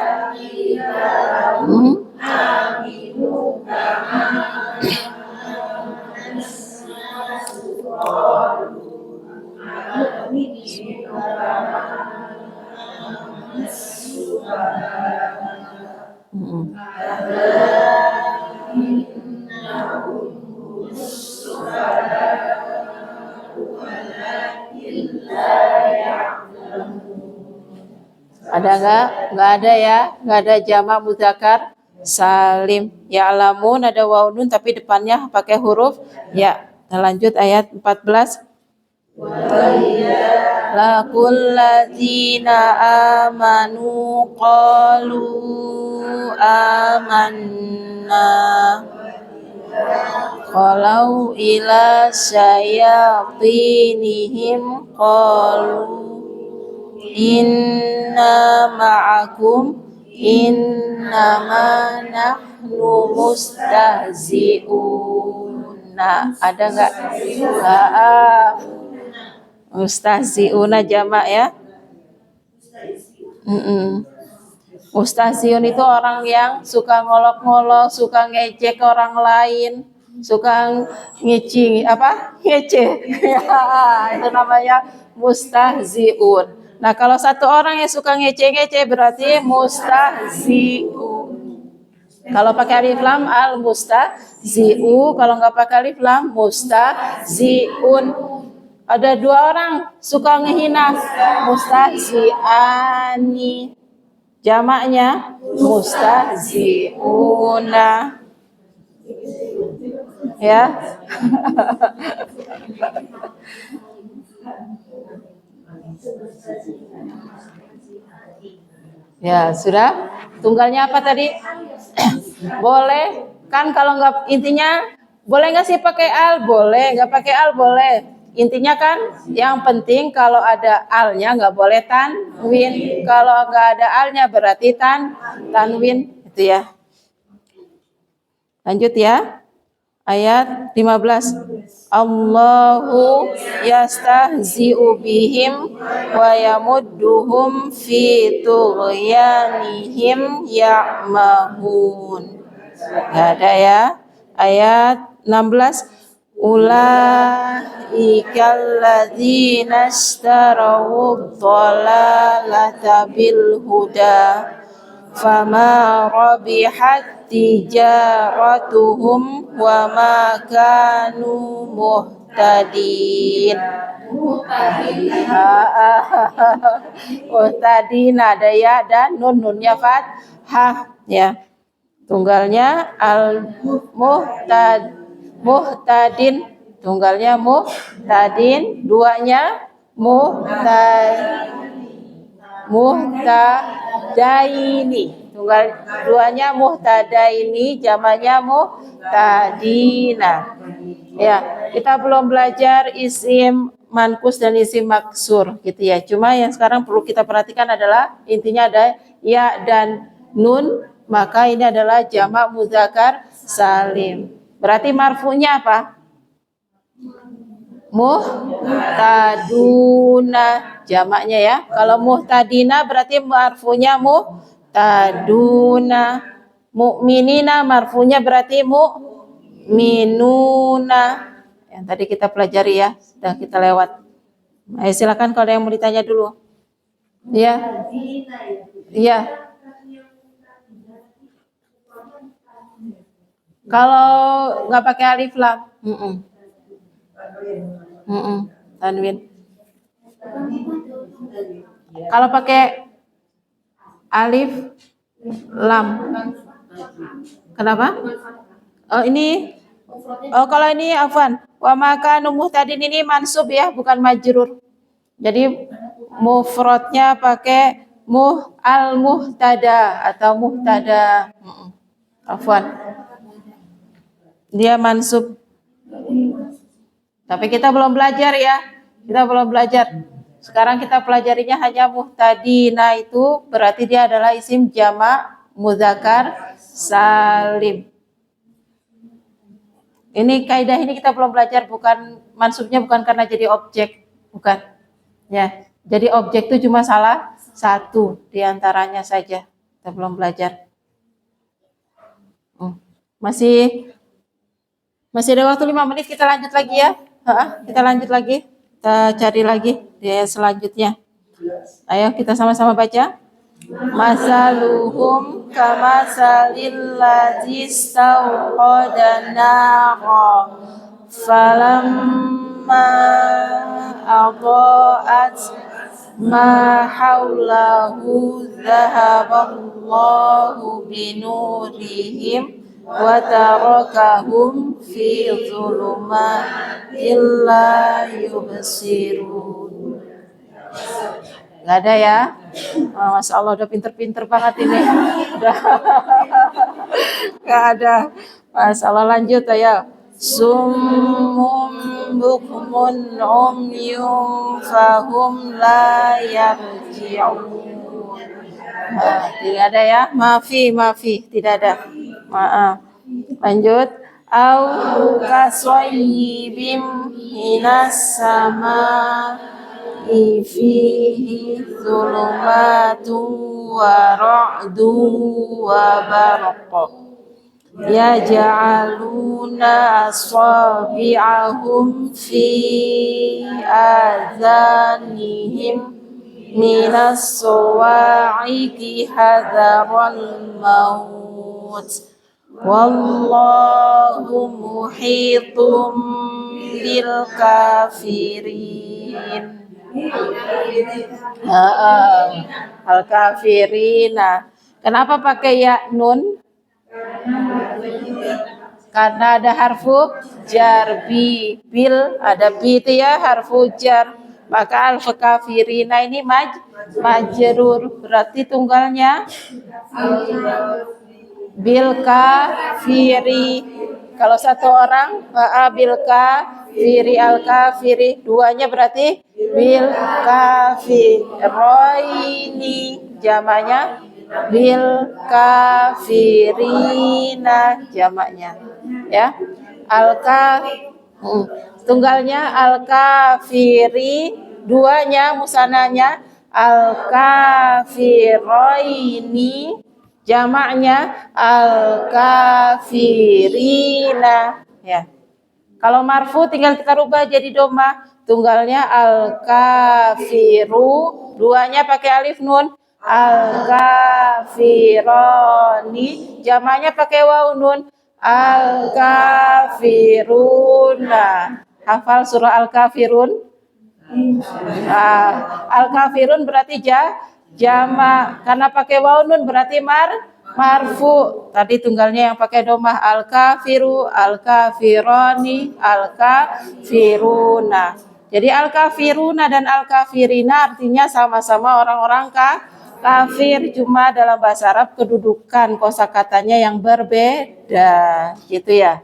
S1: ada nggak? Nggak ada ya, nggak ada jamak muzakkar salim. Ya alamun ada waw nun tapi depannya pakai huruf ya. Kita lanjut ayat 14. Laqul ladzina amanu qalu amanna qalau ila syayatinihim qalu inna ma'akum innama nahnu mustahzi'una. Ada enggak? Mustahzi'una jamak ya. Mustahzi'un itu orang yang suka ngolok-ngolok, suka ngejek orang lain, suka ngece. Ya, itu namanya mustahzi'un. Nah, kalau satu orang yang suka ngece-ngece berarti mustahzi'u. Kalau pakai alif lam al mustahzi'u, kalau nggak pakai alif lam mustahzi'un. Ada dua orang suka ngehina, mustahzi'ani. Jamaknya mustahzi'una. Ya. Ya, sudah. Tunggalnya apa tadi? Boleh kan kalau nggak, intinya boleh nggak sih pakai al? Boleh, nggak pakai al boleh. Intinya kan yang penting kalau ada alnya nggak boleh tanwin. Kalau nggak ada alnya berarti tanwin itu ya. Lanjut ya. Ayat 15. Allahu yastahzi'u bihim wa yamudduhum fi tughyanihim ya'mahun. Gak ada ya. Ayat 16. Ulaikal ladzina ishtaraw dhalalata bil huda fama rabihat tijaratuhum wa ma kanu muhtadin. Muhtadin ada ya dan nunnya fathah ya. Tunggalnya al muhtadin tunggalnya muhtadin, duanya muhtadaini, tunggal duanya muhtadaini, jamaknya muhtadina. Ya, kita belum belajar isim mankus dan isim maksur gitu ya. Cuma yang sekarang perlu kita perhatikan adalah intinya ada ya dan nun, maka ini adalah jamak muzakkar salim. Berarti marfu'nya apa? Muhtaduna jamaknya ya. Kalau muhtadina berarti marfu'nya muhtaduna. Mu'minina marfu'nya berarti mu'minuna. Yang tadi kita pelajari ya, sudah kita lewat. Ayo silakan kalau ada yang mau ditanya dulu. Iya. Iya. Kalau nggak pakai alif lam, tanwin. Kalau pakai alif lam, kenapa? Oh ini, kalau ini afwan. Wa maka muhtadin ini mansub ya, bukan majrur. Jadi mufradnya pakai al muhtada atau muhtada. Afwan. Dia mansub. Tapi kita belum belajar ya. Kita belum belajar. Sekarang kita pelajarinya hanya muhtadina, itu berarti dia adalah isim jamak muzakkar salim. Ini kaidah ini kita belum belajar, bukan mansubnya bukan karena jadi objek, bukan. Ya, jadi objek itu cuma salah satu di antaranya saja. Kita belum belajar. Masih ada waktu 5 menit, kita lanjut lagi ya. Kita lanjut lagi. Kita cari lagi di selanjutnya. Ayo kita sama-sama baca. Masaluhum kamasalil ladzi stawqada nara falamma adaat ma haulahu dhahaballahu binurihim wa tarakahum fi dhulumatin la yubsirun. Gak ada ya? Masya Allah udah pinter-pinter banget ini. Udah. Gak ada. Masya Allah lanjut ya. Summun bukmun umyun fahum la yarji'un. Tidak ada ya? Maafi, tidak ada. Maaf. Lanjut. Au kasoyibim minas sama fihi dzulumatun wa ra'dun wa baraq yaj'aluna asabi'ahum fi adhanihim minas sawa'iqi hadharal maut wallahu muhitum bil kafirin. Al-kafirina. Kenapa pakai ya nun? Karena ada harfu jar, bil ada bi itu ya, harfu jar. Maka al-kafirina ini majrur, berarti tunggalnya bil kafiri. Kalau satu orang bil kafiri, al kafiri, duanya berarti bil kafiroini, jamaknya bil kafirina, jamaknya ya. Tunggalnya al kafiri, duanya musananya al kafiroini, jamaknya al-kafirina ya. Kalau marfu tinggal kita rubah jadi doma, tunggalnya al-kafiru, duanya pakai alif nun, al-kafironi, jamaknya pakai waw nun, al-kafiruna. Hafal surah al-kafirun? Al-kafirun berarti jamak, karena pakai waw nun berarti marfu. Tadi tunggalnya yang pakai domah al-kafiru, al-kafironi, al-kafiruna. Jadi al-kafiruna dan al-kafirina artinya sama-sama orang-orang kafir, cuma dalam bahasa Arab kedudukan kosakatanya yang berbeda, gitu ya.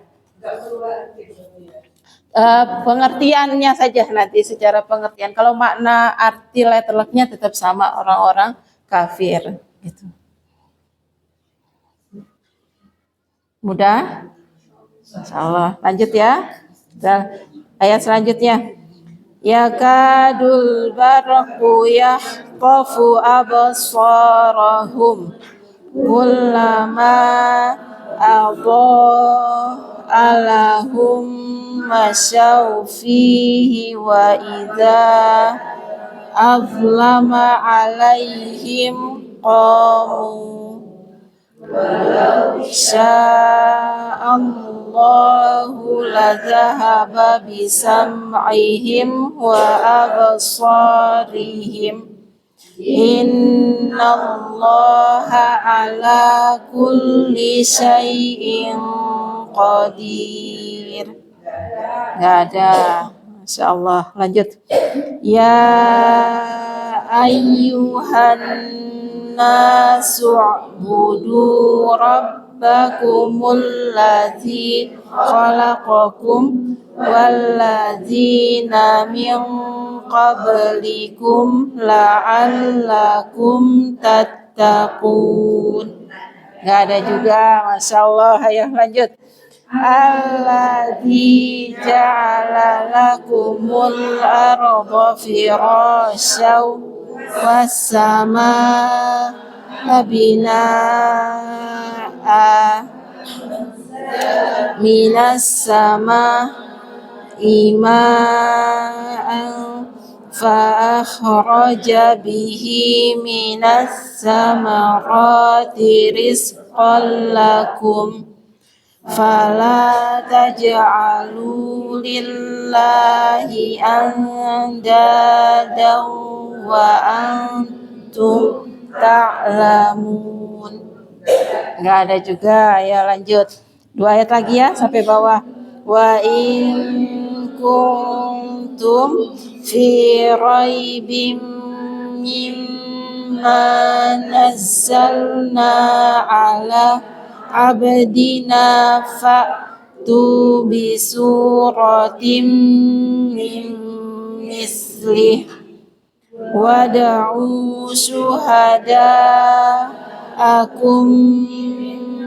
S1: Pengertiannya saja nanti secara pengertian. Kalau makna arti letterlocknya tetap sama, orang-orang kafir, gitu. Mudah? Insyaallah. Lanjut ya. Ayat selanjutnya. Yakadul barqu yahtafu absarahum kullama alahum masyaw fihi wa idza azlama alaihim qamu sya'allahu lazahaba bisam'ihim wa absarihim innallaha ala kulli syai'in qadir. Nggak ada. Masya Allah. Lanjut. Ya ayyuhan nasu budu rabbakumul ladzi khalaqakum walladzina min qablikum la'allakum tattaqun. Nggak ada juga. Masya Allah. Ayo lanjut. Alladzi ja'ala lakumul arda firasyaw was-samaa binaa minas samaa'i ma'an fa akhraja bihi minas samarati rizqan lakum fala taj'alu lillahi andadan wa antum ta'lamun. Enggak ada juga. Ya lanjut. 2 ayat lagi ya sampai bawah. Wa in kuntum fi raibim mimma nazzalna ala abdina fa'tu bi suratim min mislih wada'u syuhada'akum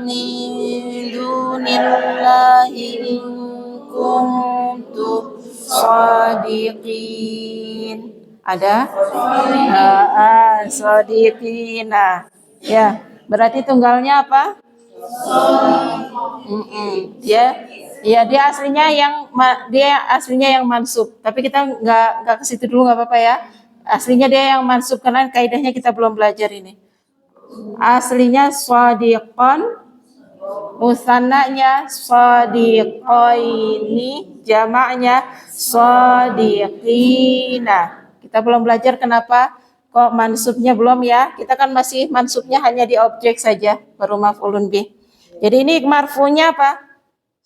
S1: min dunillahi in kuntum shadiqin. Ada? Shadiqina. Ya, berarti tunggalnya apa? Dia aslinya yang mansub, tapi kita nggak ke situ dulu, nggak apa-apa ya. Aslinya dia yang mansub karena kaidahnya kita belum belajar ini. Aslinya shadiqan, musannanya shadiqaini, jamaknya shadiqina. Kita belum belajar kenapa kok mansubnya belum ya. Kita kan masih mansubnya hanya di objek saja, baru maf'ulun bih. Jadi ini marfunya apa?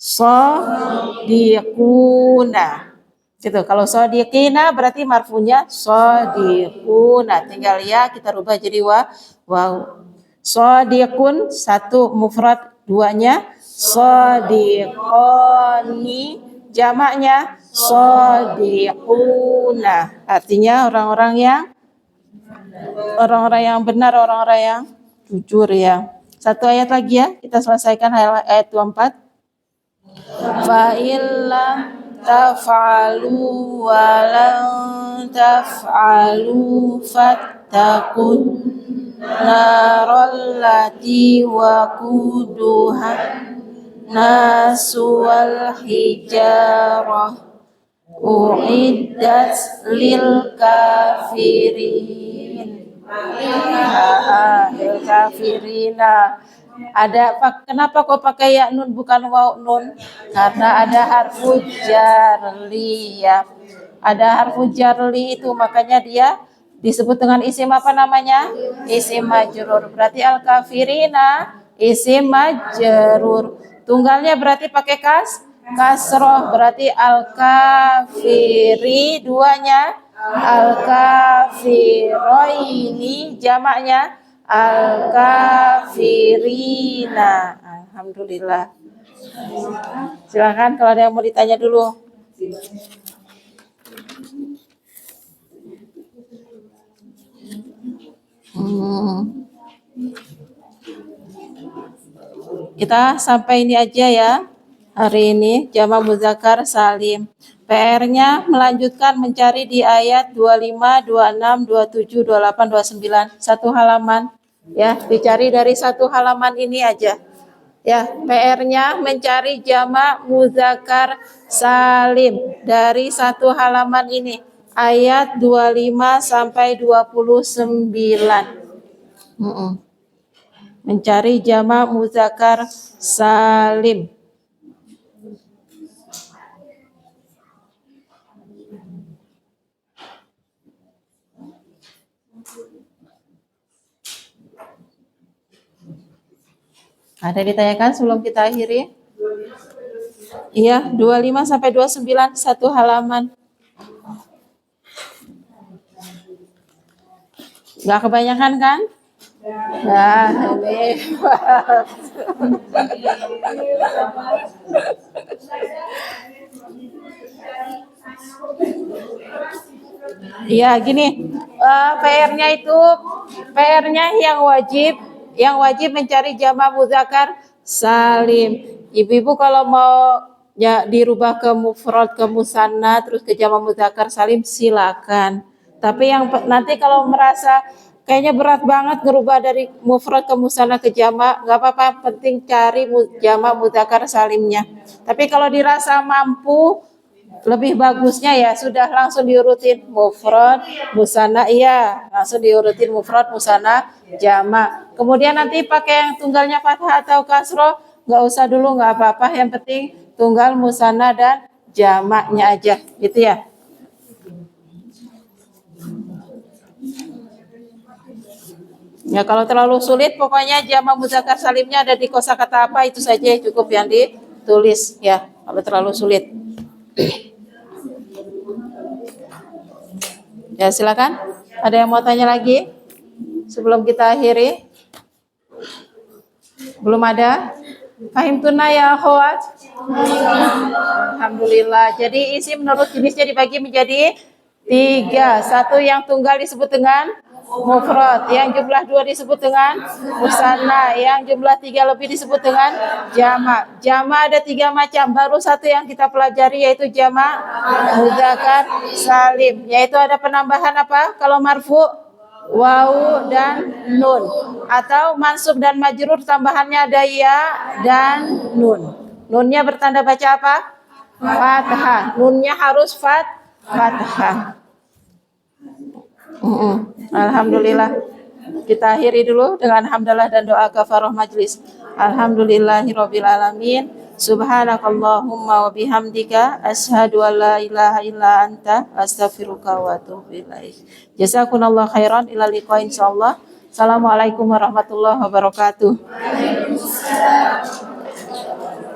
S1: Shadiquna. Gitu. Kalau shadiqina berarti marfunya shadiquna. Tinggal ya kita rubah jadi waw. Shadiqun 1 mufrad, 2-nya shadiqani, jamaknya shadiquna. Artinya orang-orang yang benar, orang-orang yang jujur ya. 1 ayat lagi ya, kita selesaikan ayat 24. Fa illam taf'alu wa lan taf'alu fattaqun naral lati waquduha nasu wal hijarah uiddat lil kafirin. Lil kafirina. Ada kenapa kok pakai ya nun bukan waw nun? Karena ada harfu jarli ya. Ada harfu jarli itu makanya dia disebut dengan isim apa namanya? Isim majrur. Berarti al kafirina isim majrur. Tunggalnya berarti pakai kasroh, berarti al-kafiri. Duanya al-kafiroini, jamaknya al-kafirina. Alhamdulillah. Silakan kalau ada yang mau ditanya dulu. Kita sampai ini aja ya hari ini, jamak muzakkar salim. PR-nya melanjutkan mencari di ayat 25, 26, 27, 28, 29. Satu halaman ya, dicari dari satu halaman ini aja. Ya, PR-nya mencari jamak muzakkar salim dari satu halaman ini. Ayat 25 sampai 29. Mencari jamak muzakkar salim. Ada ditanyakan sebelum kita akhiri? Iya, 25 sampai 29 satu halaman. Nggak kebanyakan kan? Nah, ini. Iya, gini. PR-nya yang wajib mencari jamak muzakkar salim. Ibu-ibu kalau mau ya dirubah ke mufrad, ke musanna, terus ke jamak muzakkar salim silakan. Tapi yang nanti kalau merasa kayaknya berat banget ngerubah dari mufrad ke musanna ke jamak, nggak apa-apa, penting cari jamak muzakkar salimnya. Tapi kalau dirasa mampu, lebih bagusnya ya sudah langsung diurutin mufrad, musanna, iya, langsung diurutin mufrad, musanna, jamak. Kemudian nanti pakai yang tunggalnya fathah atau kasroh, nggak usah dulu, nggak apa-apa. Yang penting tunggal, musanna dan jamaknya aja, gitu ya. Ya kalau terlalu sulit, pokoknya jamak muzakkar salimnya ada di kosakata apa itu saja cukup yang ditulis ya. Kalau terlalu sulit. Ya silakan. Ada yang mau tanya lagi sebelum kita akhiri? Belum ada? Fahimtuna ya akhwat? Alhamdulillah. Jadi isim menurut jenisnya dibagi menjadi 3. Satu yang tunggal disebut dengan mufrad, yang jumlah 2 disebut dengan musanna, yang jumlah 3 lebih disebut dengan jamak. Jamak ada 3 macam, baru satu yang kita pelajari yaitu jamak muzakkar salim, yaitu ada penambahan apa? Kalau marfu wawu dan nun, atau mansub dan majrur tambahannya ada ya dan nun. Nunnya bertanda baca apa? Fathah. Nunnya harus fathah. Alhamdulillah. Kita akhiri dulu dengan hamdalah dan doa kafarah majlis. Alhamdulillahirabbil alamin. Subhanakallahumma wa bihamdika asyhadu an la ilaha illa anta astaghfiruka wa atubu ilaik. Jazakumullahu khairan, ila liqa insyaallah. Assalamualaikum warahmatullahi wabarakatuh.